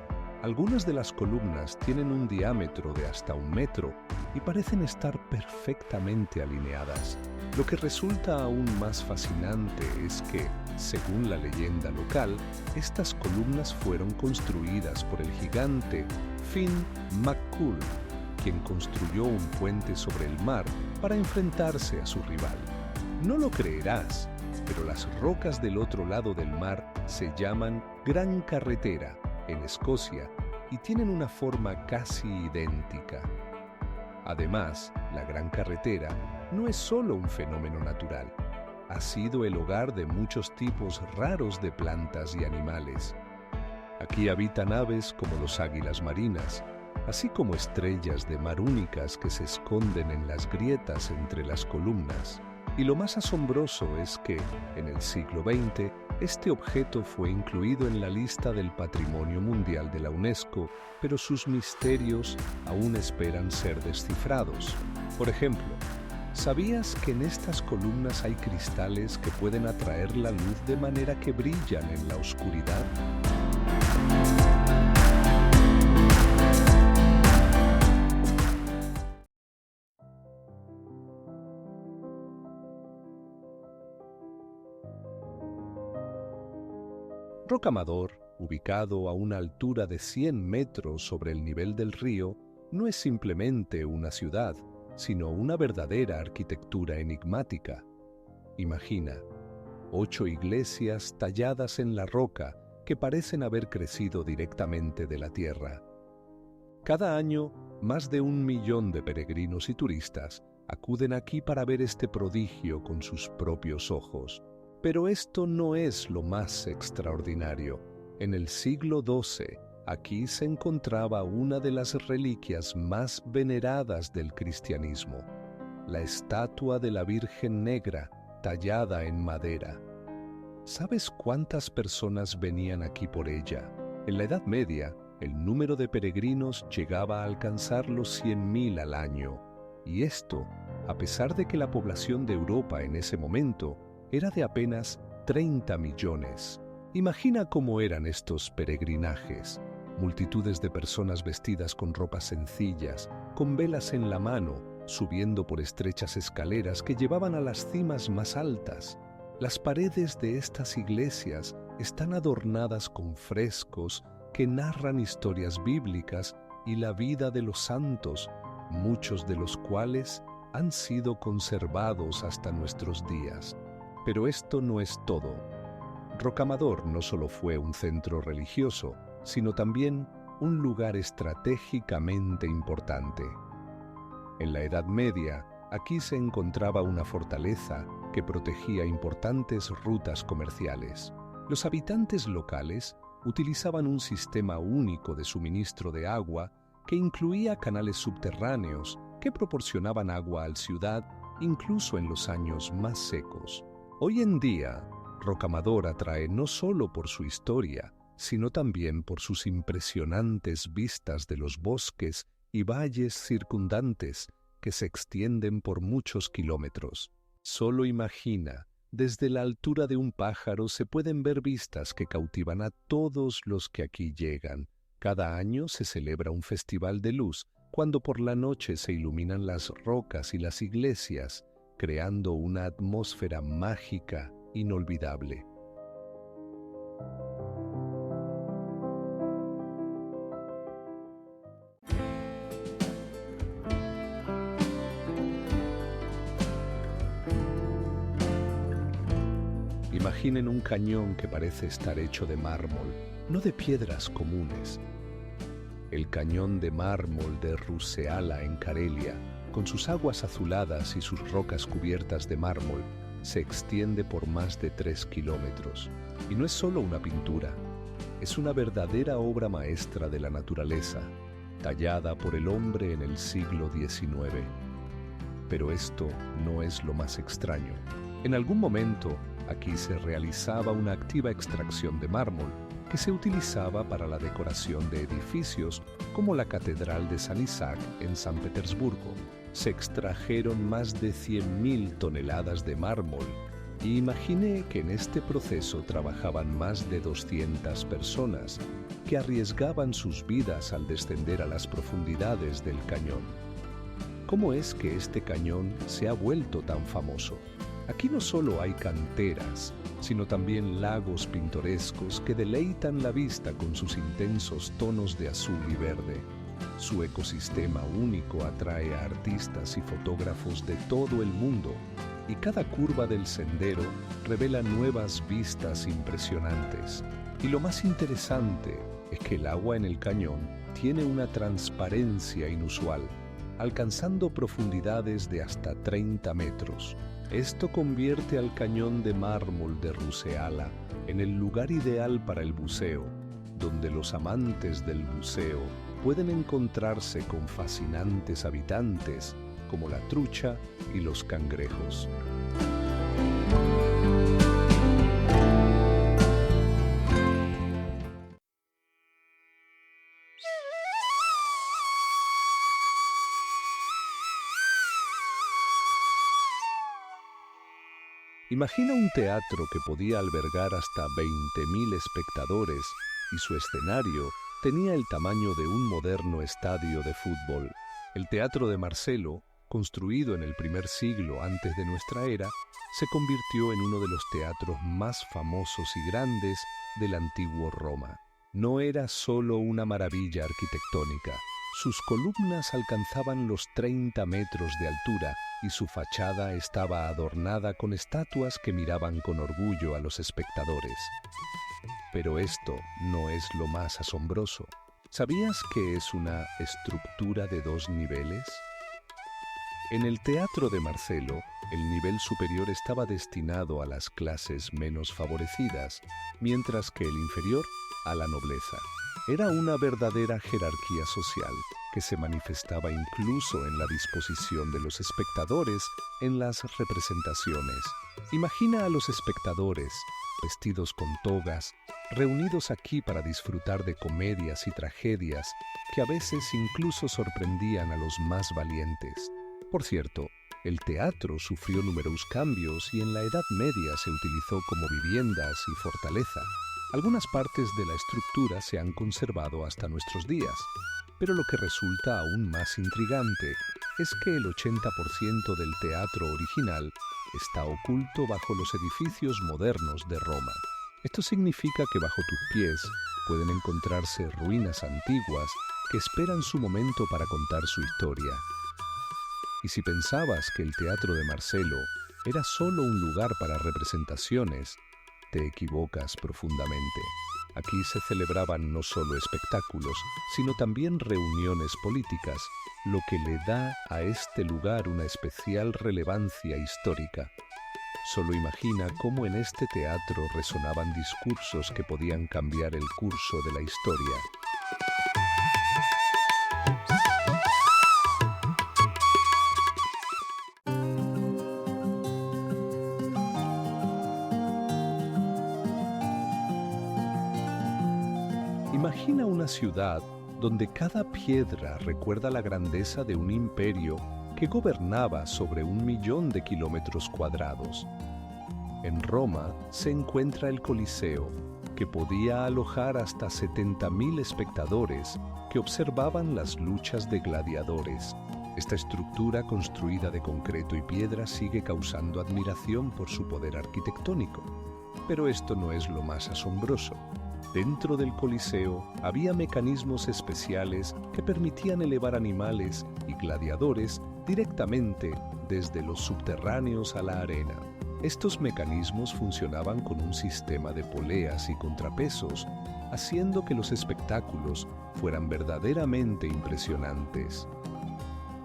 Speaker 1: Algunas de las columnas tienen un diámetro de hasta 1 metro y parecen estar perfectamente alineadas. Lo que resulta aún más fascinante es que, según la leyenda local, estas columnas fueron construidas por el gigante Finn McCool, quien construyó un puente sobre el mar para enfrentarse a su rival. No lo creerás, pero las rocas del otro lado del mar se llaman Gran Carretera en Escocia y tienen una forma casi idéntica. Además, la Gran Carretera no es solo un fenómeno natural, ha sido el hogar de muchos tipos raros de plantas y animales. Aquí habitan aves como los águilas marinas, así como estrellas de mar únicas que se esconden en las grietas entre las columnas. Y lo más asombroso es que, en el siglo XX, este objeto fue incluido en la lista del Patrimonio Mundial de la UNESCO, pero sus misterios aún esperan ser descifrados. Por ejemplo, ¿sabías que en estas columnas hay cristales que pueden atraer la luz de manera que brillan en la oscuridad? Rocamadour, ubicado a una altura de 100 metros sobre el nivel del río, no es simplemente una ciudad, sino una verdadera arquitectura enigmática. Imagina, 8 iglesias talladas en la roca que parecen haber crecido directamente de la tierra. Cada año, más de 1 millón de peregrinos y turistas acuden aquí para ver este prodigio con sus propios ojos. Pero esto no es lo más extraordinario. En el siglo XII, aquí se encontraba una de las reliquias más veneradas del cristianismo, la estatua de la Virgen Negra, tallada en madera. ¿Sabes cuántas personas venían aquí por ella? En la Edad Media, el número de peregrinos llegaba a alcanzar los 100.000 al año. Y esto, a pesar de que la población de Europa en ese momento era de apenas 30 millones. Imagina cómo eran estos peregrinajes. Multitudes de personas vestidas con ropas sencillas, con velas en la mano, subiendo por estrechas escaleras que llevaban a las cimas más altas. Las paredes de estas iglesias están adornadas con frescos que narran historias bíblicas y la vida de los santos, muchos de los cuales han sido conservados hasta nuestros días. Pero esto no es todo. Rocamadour no solo fue un centro religioso, sino también un lugar estratégicamente importante. En la Edad Media, aquí se encontraba una fortaleza que protegía importantes rutas comerciales. Los habitantes locales utilizaban un sistema único de suministro de agua que incluía canales subterráneos que proporcionaban agua a la ciudad incluso en los años más secos. Hoy en día, Rocamadour atrae no solo por su historia, sino también por sus impresionantes vistas de los bosques y valles circundantes que se extienden por muchos kilómetros. Solo imagina, desde la altura de un pájaro se pueden ver vistas que cautivan a todos los que aquí llegan. Cada año se celebra un festival de luz, cuando por la noche se iluminan las rocas y las iglesias, creando una atmósfera mágica inolvidable. Imaginen un cañón que parece estar hecho de mármol, no de piedras comunes. El cañón de mármol de Ruseala en Carelia, con sus aguas azuladas y sus rocas cubiertas de mármol, se extiende por más de 3 kilómetros. Y no es solo una pintura, es una verdadera obra maestra de la naturaleza, tallada por el hombre en el siglo XIX. Pero esto no es lo más extraño. En algún momento, aquí se realizaba una activa extracción de mármol que se utilizaba para la decoración de edificios como la Catedral de San Isaac en San Petersburgo. Se extrajeron más de 100.000 toneladas de mármol Y imagine que en este proceso trabajaban más de 200 personas que arriesgaban sus vidas al descender a las profundidades del cañón. ¿Cómo es que este cañón se ha vuelto tan famoso? Aquí no solo hay canteras, sino también lagos pintorescos que deleitan la vista con sus intensos tonos de azul y verde. Su ecosistema único atrae a artistas y fotógrafos de todo el mundo, y cada curva del sendero revela nuevas vistas impresionantes. Y lo más interesante es que el agua en el cañón tiene una transparencia inusual, alcanzando profundidades de hasta 30 metros. Esto convierte al cañón de mármol de Ruseala en el lugar ideal para el buceo, donde los amantes del buceo pueden encontrarse con fascinantes habitantes como la trucha y los cangrejos. Imagina un teatro que podía albergar hasta 20.000 espectadores y su escenario tenía el tamaño de un moderno estadio de fútbol. El Teatro de Marcelo, construido en el primer siglo antes de nuestra era, se convirtió en uno de los teatros más famosos y grandes del antiguo Roma. No era solo una maravilla arquitectónica. Sus columnas alcanzaban los 30 metros de altura y su fachada estaba adornada con estatuas que miraban con orgullo a los espectadores. Pero esto no es lo más asombroso. ¿Sabías que es una estructura de 2 niveles? En el Teatro de Marcelo, el nivel superior estaba destinado a las clases menos favorecidas, mientras que el inferior a la nobleza. Era una verdadera jerarquía social que se manifestaba incluso en la disposición de los espectadores en las representaciones. Imagina a los espectadores, vestidos con togas, reunidos aquí para disfrutar de comedias y tragedias que a veces incluso sorprendían a los más valientes. Por cierto, el teatro sufrió numerosos cambios y en la Edad Media se utilizó como viviendas y fortaleza. Algunas partes de la estructura se han conservado hasta nuestros días, pero lo que resulta aún más intrigante es que el 80% del teatro original está oculto bajo los edificios modernos de Roma. Esto significa que bajo tus pies pueden encontrarse ruinas antiguas que esperan su momento para contar su historia. Y si pensabas que el Teatro de Marcelo era solo un lugar para representaciones, te equivocas profundamente. Aquí se celebraban no solo espectáculos, sino también reuniones políticas, lo que le da a este lugar una especial relevancia histórica. Solo imagina cómo en este teatro resonaban discursos que podían cambiar el curso de la historia. Imagina una ciudad donde cada piedra recuerda la grandeza de un imperio que gobernaba sobre 1.000.000 de kilómetros cuadrados. En Roma se encuentra el Coliseo, que podía alojar hasta 70.000 espectadores que observaban las luchas de gladiadores. Esta estructura construida de concreto y piedra sigue causando admiración por su poder arquitectónico. Pero esto no es lo más asombroso. Dentro del Coliseo había mecanismos especiales que permitían elevar animales y gladiadores directamente desde los subterráneos a la arena. Estos mecanismos funcionaban con un sistema de poleas y contrapesos, haciendo que los espectáculos fueran verdaderamente impresionantes.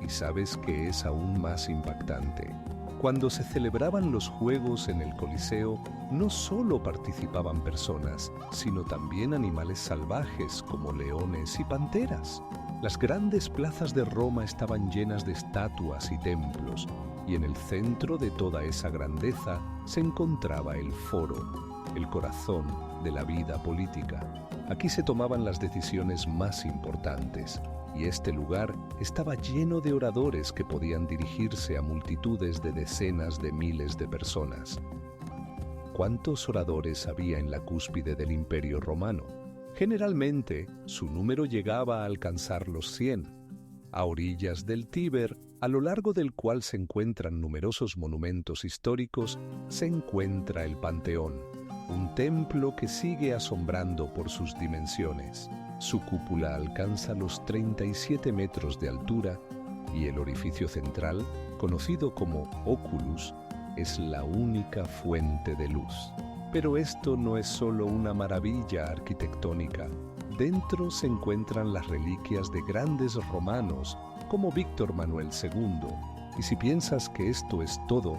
Speaker 1: ¿Y sabes qué es aún más impactante? Cuando se celebraban los Juegos en el Coliseo, no solo participaban personas, sino también animales salvajes como leones y panteras. Las grandes plazas de Roma estaban llenas de estatuas y templos, y en el centro de toda esa grandeza se encontraba el foro, el corazón de la vida política. Aquí se tomaban las decisiones más importantes, y este lugar estaba lleno de oradores que podían dirigirse a multitudes de decenas de miles de personas. cuántos oradores había en la cúspide del Imperio Romano. Generalmente, su número llegaba a alcanzar los 100. A orillas del Tíber, a lo largo del cual se encuentran numerosos monumentos históricos, se encuentra el Panteón, un templo que sigue asombrando por sus dimensiones. Su cúpula alcanza los 37 metros de altura y el orificio central, conocido como Oculus, es la única fuente de luz. Pero esto no es solo una maravilla arquitectónica. Dentro se encuentran las reliquias de grandes romanos como Víctor Manuel II. Y si piensas que esto es todo,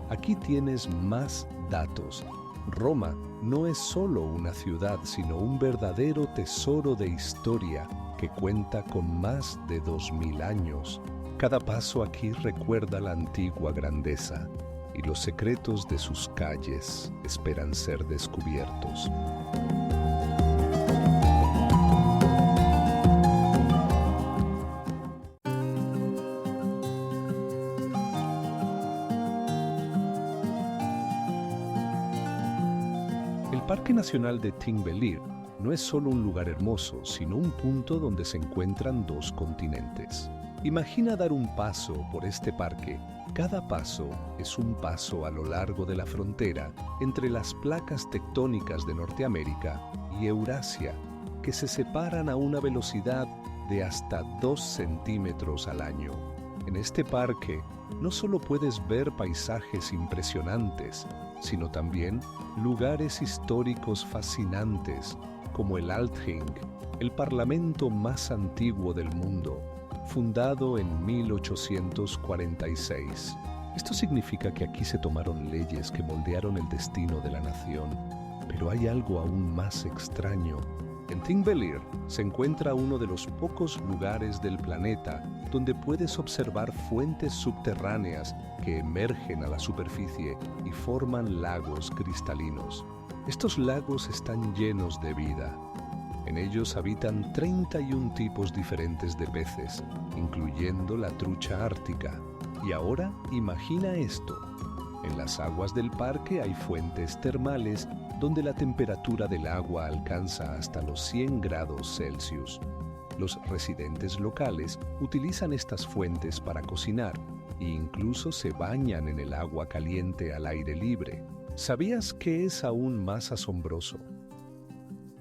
Speaker 1: aquí tienes más datos. Roma no es solo una ciudad, sino un verdadero tesoro de historia que cuenta con más de 2000 años. Cada paso aquí recuerda la antigua grandeza y los secretos de sus calles esperan ser descubiertos. El Parque Nacional de Thingvellir no es solo un lugar hermoso, sino un punto donde se encuentran dos continentes. Imagina dar un paso por este parque. Cada paso es un paso a lo largo de la frontera entre las placas tectónicas de Norteamérica y Eurasia, que se separan a una velocidad de hasta 2 centímetros al año. En este parque no solo puedes ver paisajes impresionantes, sino también lugares históricos fascinantes, como el Althing, el parlamento más antiguo del mundo, fundado en 1846. Esto significa que aquí se tomaron leyes que moldearon el destino de la nación. Pero hay algo aún más extraño. En Thingvellir se encuentra uno de los pocos lugares del planeta donde puedes observar fuentes subterráneas que emergen a la superficie y forman lagos cristalinos. Estos lagos están llenos de vida. En ellos habitan 31 tipos diferentes de peces, incluyendo la trucha ártica. Y ahora imagina esto. En las aguas del parque hay fuentes termales donde la temperatura del agua alcanza hasta los 100 grados Celsius. Los residentes locales utilizan estas fuentes para cocinar e incluso se bañan en el agua caliente al aire libre. ¿Sabías qué es aún más asombroso?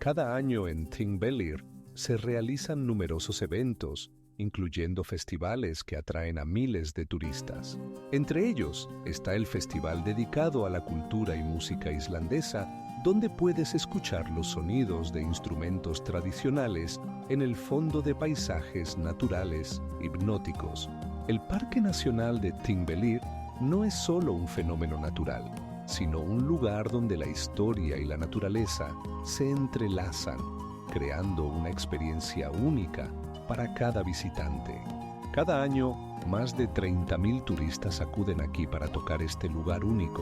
Speaker 1: Cada año en Thingvellir se realizan numerosos eventos, incluyendo festivales que atraen a miles de turistas. Entre ellos está el festival dedicado a la cultura y música islandesa, donde puedes escuchar los sonidos de instrumentos tradicionales en el fondo de paisajes naturales hipnóticos. El Parque Nacional de Thingvellir no es solo un fenómeno natural, sino un lugar donde la historia y la naturaleza se entrelazan, creando una experiencia única para cada visitante. Cada año, más de 30.000 turistas acuden aquí para tocar este lugar único.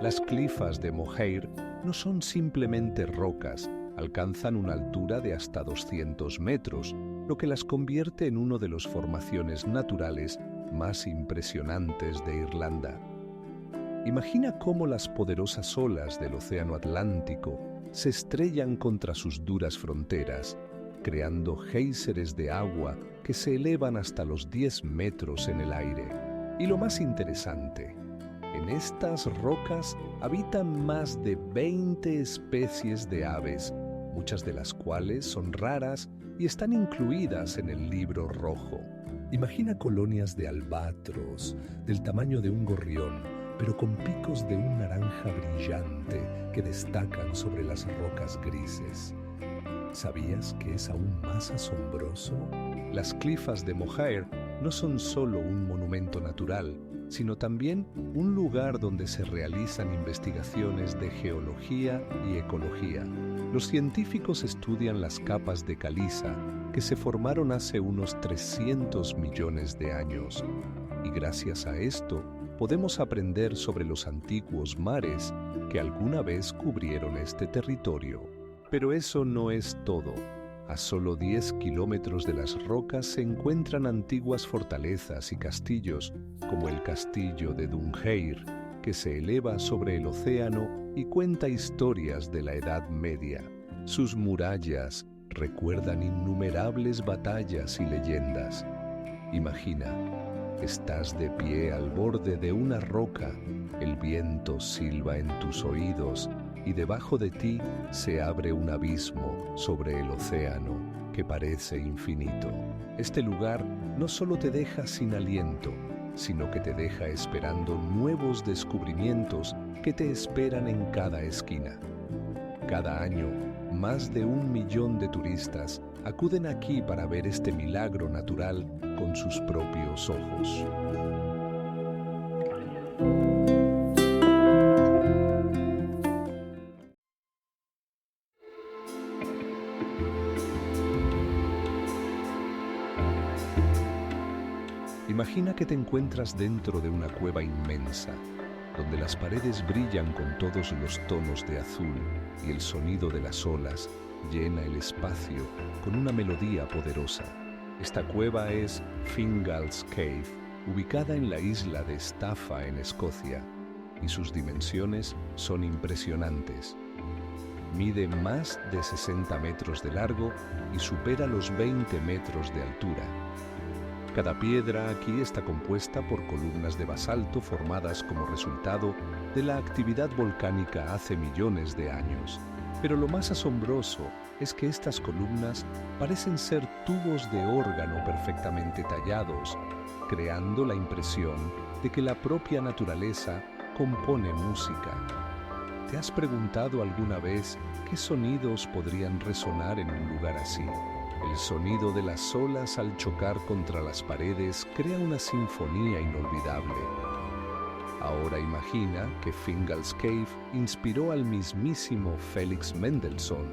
Speaker 1: Las clifas de Moher no son simplemente rocas, alcanzan una altura de hasta 200 metros, lo que las convierte en una de las formaciones naturales más impresionantes de Irlanda. Imagina cómo las poderosas olas del Océano Atlántico se estrellan contra sus duras fronteras, creando géiseres de agua que se elevan hasta los 10 metros en el aire. Y lo más interesante, en estas rocas habitan más de 20 especies de aves, muchas de las cuales son raras y están incluidas en el Libro Rojo. Imagina colonias de albatros, del tamaño de un gorrión, pero con picos de un naranja brillante que destacan sobre las rocas grises. ¿Sabías que es aún más asombroso? Las clifas de Moher no son solo un monumento natural, sino también un lugar donde se realizan investigaciones de geología y ecología. Los científicos estudian las capas de caliza que se formaron hace unos 300 millones de años, y gracias a esto podemos aprender sobre los antiguos mares que alguna vez cubrieron este territorio. Pero eso no es todo. A solo 10 kilómetros de las rocas se encuentran antiguas fortalezas y castillos, como el castillo de Dungeir, que se eleva sobre el océano y cuenta historias de la Edad Media. Sus murallas recuerdan innumerables batallas y leyendas. Imagina, estás de pie al borde de una roca, el viento silba en tus oídos y debajo de ti se abre un abismo sobre el océano que parece infinito. Este lugar no solo te deja sin aliento, sino que te deja esperando nuevos descubrimientos que te esperan en cada esquina. Cada año, más de 1 millón de turistas acuden aquí para ver este milagro natural con sus propios ojos. Imagina que te encuentras dentro de una cueva inmensa, donde las paredes brillan con todos los tonos de azul y el sonido de las olas llena el espacio con una melodía poderosa. Esta cueva es Fingal's Cave, ubicada en la isla de Staffa en Escocia, y sus dimensiones son impresionantes. Mide más de 60 metros de largo y supera los 20 metros de altura. Cada piedra aquí está compuesta por columnas de basalto formadas como resultado de la actividad volcánica hace millones de años. Pero lo más asombroso es que estas columnas parecen ser tubos de órgano perfectamente tallados, creando la impresión de que la propia naturaleza compone música. ¿Te has preguntado alguna vez qué sonidos podrían resonar en un lugar así? El sonido de las olas al chocar contra las paredes crea una sinfonía inolvidable. Ahora imagina que Fingal's Cave inspiró al mismísimo Felix Mendelssohn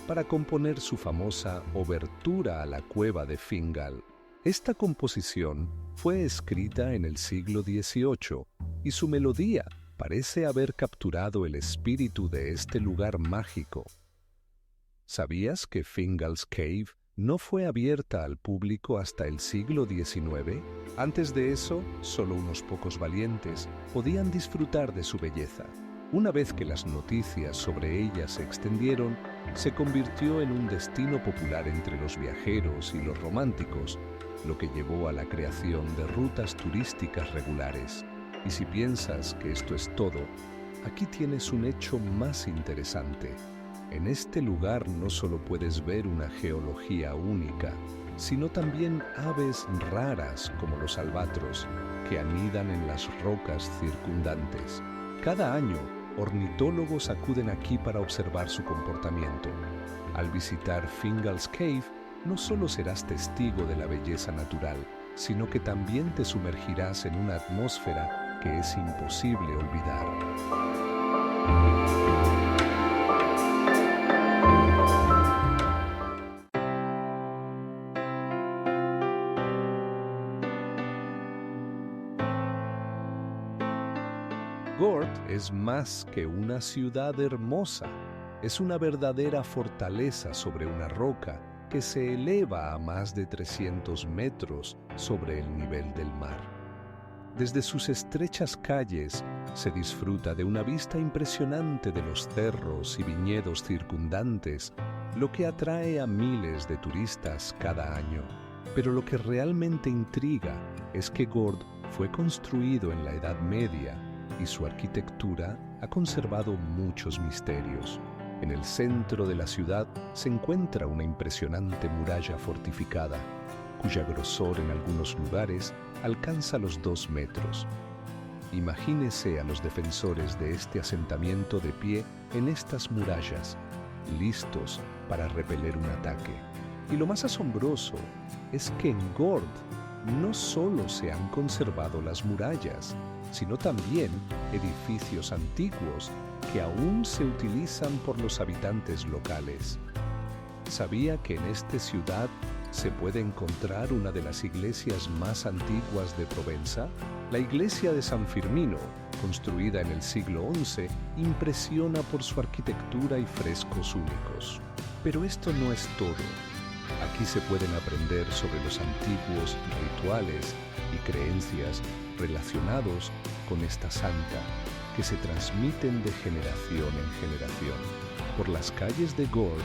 Speaker 1: para componer su famosa Obertura a la cueva de Fingal. Esta composición fue escrita en el siglo XVIII y su melodía parece haber capturado el espíritu de este lugar mágico. ¿Sabías que Fingal's Cave no fue abierta al público hasta el siglo XIX? Antes de eso, solo unos pocos valientes podían disfrutar de su belleza. Una vez que las noticias sobre ella se extendieron, se convirtió en un destino popular entre los viajeros y los románticos, lo que llevó a la creación de rutas turísticas regulares. Y si piensas que esto es todo, aquí tienes un hecho más interesante. En este lugar no solo puedes ver una geología única, sino también aves raras como los albatros, que anidan en las rocas circundantes. Cada año, ornitólogos acuden aquí para observar su comportamiento. Al visitar Fingal's Cave, no solo serás testigo de la belleza natural, sino que también te sumergirás en una atmósfera que es imposible olvidar. Gort es más que una ciudad hermosa, es una verdadera fortaleza sobre una roca que se eleva a más de 300 metros sobre el nivel del mar. Desde sus estrechas calles se disfruta de una vista impresionante de los cerros y viñedos circundantes, lo que atrae a miles de turistas cada año. Pero lo que realmente intriga es que Gort fue construido en la Edad Media y su arquitectura ha conservado muchos misterios. En el centro de la ciudad se encuentra una impresionante muralla fortificada, cuyo grosor en algunos lugares alcanza los 2 metros. Imagínese a los defensores de este asentamiento de pie en estas murallas, listos para repeler un ataque. Y lo más asombroso es que en Gort no solo se han conservado las murallas, sino también edificios antiguos que aún se utilizan por los habitantes locales. ¿Sabía que en esta ciudad se puede encontrar una de las iglesias más antiguas de Provenza. La iglesia de San Firmino, construida en el siglo XI, impresiona por su arquitectura y frescos únicos. Pero esto no es todo. Aquí se pueden aprender sobre los antiguos rituales y creencias relacionados con esta santa, que se transmiten de generación en generación. Por las calles de Gord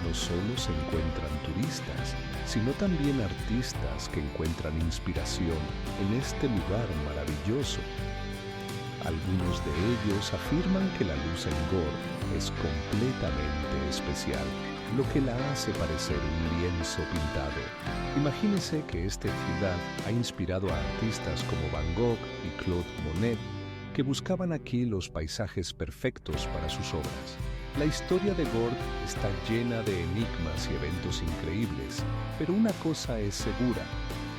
Speaker 1: no solo se encuentran turistas, sino también artistas que encuentran inspiración en este lugar maravilloso. Algunos de ellos afirman que la luz en Gord es completamente especial, lo que la hace parecer un lienzo pintado. Imagínese que esta ciudad ha inspirado a artistas como Van Gogh y Claude Monet, que buscaban aquí los paisajes perfectos para sus obras. La historia de Gord está llena de enigmas y eventos increíbles, pero una cosa es segura: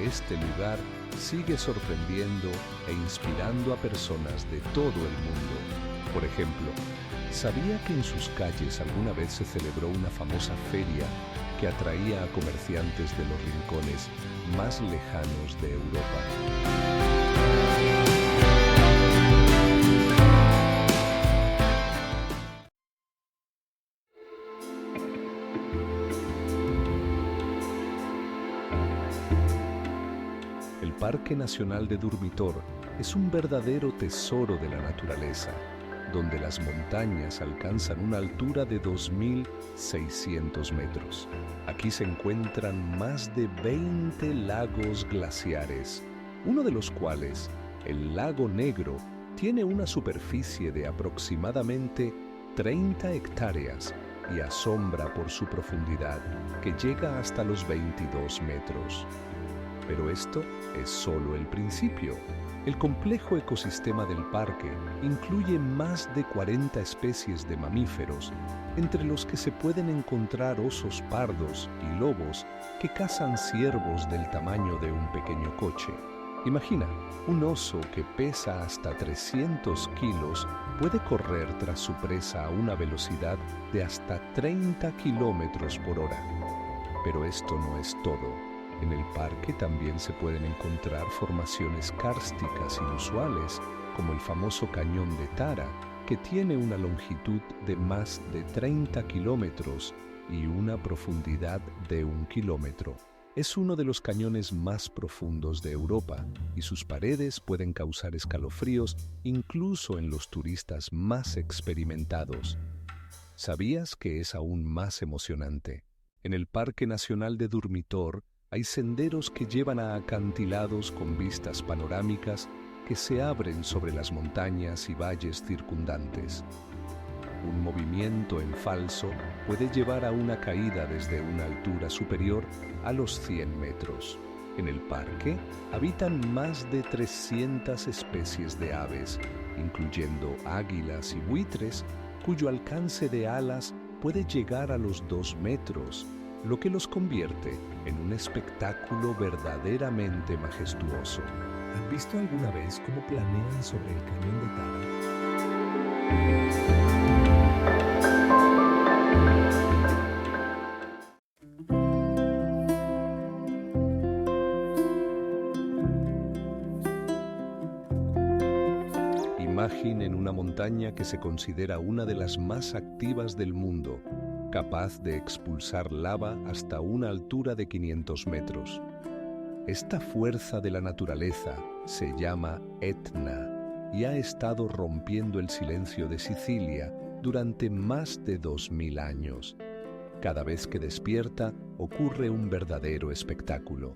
Speaker 1: este lugar sigue sorprendiendo e inspirando a personas de todo el mundo. Por ejemplo, ¿sabía que en sus calles alguna vez se celebró una famosa feria que atraía a comerciantes de los rincones más lejanos de Europa? El Parque Nacional de Durmitor es un verdadero tesoro de la naturaleza, donde las montañas alcanzan una altura de 2.600 metros. Aquí se encuentran más de 20 lagos glaciares, uno de los cuales, el Lago Negro, tiene una superficie de aproximadamente 30 hectáreas y asombra por su profundidad, que llega hasta los 22 metros. Pero esto es solo el principio. El complejo ecosistema del parque incluye más de 40 especies de mamíferos, entre los que se pueden encontrar osos pardos y lobos que cazan ciervos del tamaño de un pequeño coche. Imagina, un oso que pesa hasta 300 kilos puede correr tras su presa a una velocidad de hasta 30 kilómetros por hora. Pero esto no es todo. En el parque también se pueden encontrar formaciones kársticas inusuales, como el famoso Cañón de Tara, que tiene una longitud de más de 30 kilómetros y una profundidad de 1 kilómetro. Es uno de los cañones más profundos de Europa y sus paredes pueden causar escalofríos incluso en los turistas más experimentados. ¿Sabías que es aún más emocionante? En el Parque Nacional de Durmitor hay senderos que llevan a acantilados con vistas panorámicas que se abren sobre las montañas y valles circundantes. Un movimiento en falso puede llevar a una caída desde una altura superior a los 100 metros. En el parque habitan más de 300 especies de aves, incluyendo águilas y buitres, cuyo alcance de alas puede llegar a los 2 metros, lo que los convierte en un espectáculo verdaderamente majestuoso. ¿Han visto alguna vez cómo planean sobre el Cañón de Tara? Imaginen una montaña que se considera una de las más activas del mundo, capaz de expulsar lava hasta una altura de 500 metros. Esta fuerza de la naturaleza se llama Etna y ha estado rompiendo el silencio de Sicilia durante más de 2000 años. Cada vez que despierta, ocurre un verdadero espectáculo.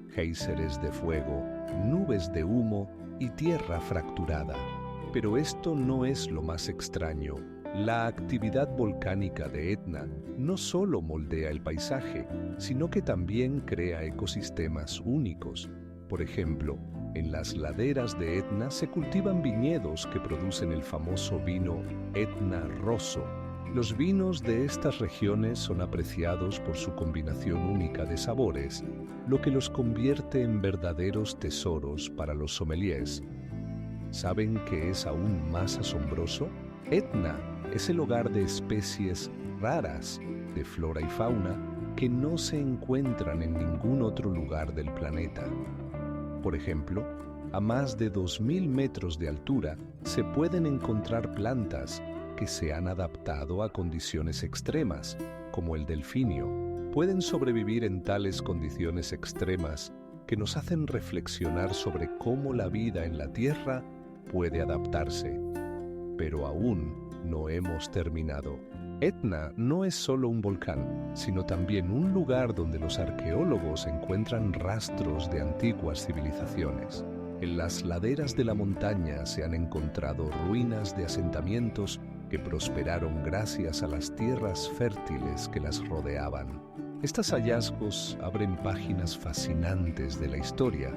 Speaker 1: Géiseres de fuego, nubes de humo y tierra fracturada. Pero esto no es lo más extraño. La actividad volcánica de Etna no solo moldea el paisaje, sino que también crea ecosistemas únicos. Por ejemplo, en las laderas de Etna se cultivan viñedos que producen el famoso vino Etna Rosso. Los vinos de estas regiones son apreciados por su combinación única de sabores, lo que los convierte en verdaderos tesoros para los sommeliers. ¿Saben qué es aún más asombroso? Etna es el hogar de especies raras de flora y fauna que no se encuentran en ningún otro lugar del planeta. Por ejemplo, a más de 2000 metros de altura se pueden encontrar plantas que se han adaptado a condiciones extremas, como el delfinio. Pueden sobrevivir en tales condiciones extremas que nos hacen reflexionar sobre cómo la vida en la Tierra puede adaptarse. Pero aún no hemos terminado. Etna no es solo un volcán, sino también un lugar donde los arqueólogos encuentran rastros de antiguas civilizaciones. En las laderas de la montaña se han encontrado ruinas de asentamientos que prosperaron gracias a las tierras fértiles que las rodeaban. Estos hallazgos abren páginas fascinantes de la historia,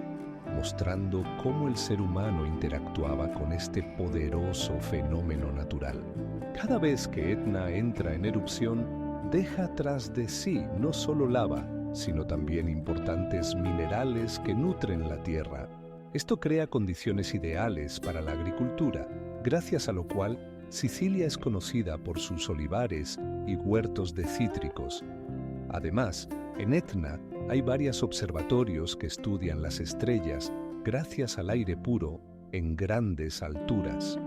Speaker 1: mostrando cómo el ser humano interactuaba con este poderoso fenómeno natural. Cada vez que Etna entra en erupción, deja tras de sí no solo lava, sino también importantes minerales que nutren la tierra. Esto crea condiciones ideales para la agricultura, gracias a lo cual Sicilia es conocida por sus olivares y huertos de cítricos. Además, en Etna hay varios observatorios que estudian las estrellas gracias al aire puro en grandes alturas.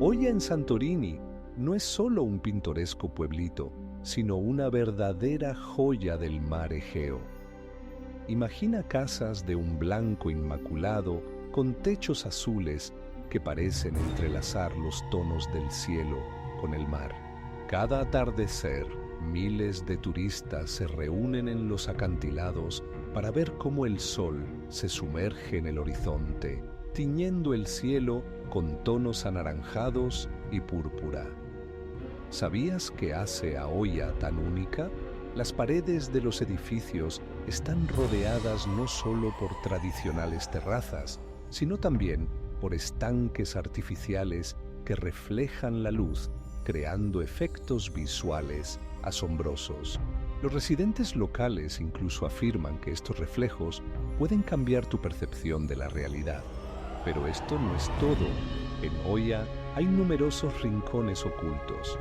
Speaker 1: Oya en Santorini no es solo un pintoresco pueblito, sino una verdadera joya del mar Egeo. Imagina casas de un blanco inmaculado con techos azules que parecen entrelazar los tonos del cielo con el mar. Cada atardecer, miles de turistas se reúnen en los acantilados para ver cómo el sol se sumerge en el horizonte, tiñendo el cielo con tonos anaranjados y púrpura. ¿Sabías qué hace a Oya tan única? Las paredes de los edificios están rodeadas no solo por tradicionales terrazas, sino también por estanques artificiales que reflejan la luz, creando efectos visuales asombrosos. Los residentes locales incluso afirman que estos reflejos pueden cambiar tu percepción de la realidad. Pero esto no es todo. En Oya hay numerosos rincones ocultos,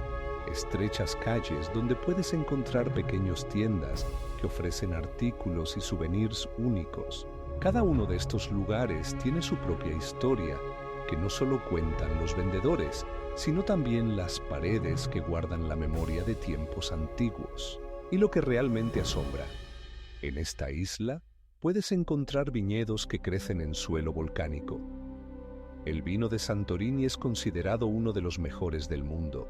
Speaker 1: estrechas calles donde puedes encontrar pequeñas tiendas que ofrecen artículos y souvenirs únicos. Cada uno de estos lugares tiene su propia historia, que no solo cuentan los vendedores, sino también las paredes que guardan la memoria de tiempos antiguos. Y lo que realmente asombra, en esta isla puedes encontrar viñedos que crecen en suelo volcánico. El vino de Santorini es considerado uno de los mejores del mundo,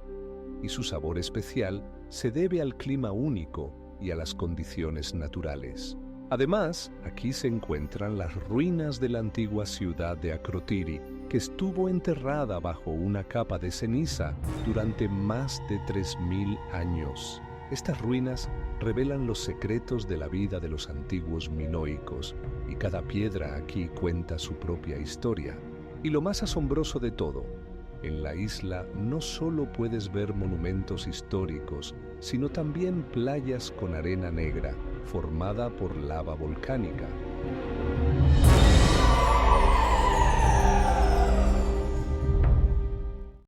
Speaker 1: y su sabor especial se debe al clima único y a las condiciones naturales. Además, aquí se encuentran las ruinas de la antigua ciudad de Akrotiri, que estuvo enterrada bajo una capa de ceniza durante más de 3000 años. Estas ruinas revelan los secretos de la vida de los antiguos minoicos, y cada piedra aquí cuenta su propia historia. Y lo más asombroso de todo, en la isla no solo puedes ver monumentos históricos, sino también playas con arena negra, formada por lava volcánica.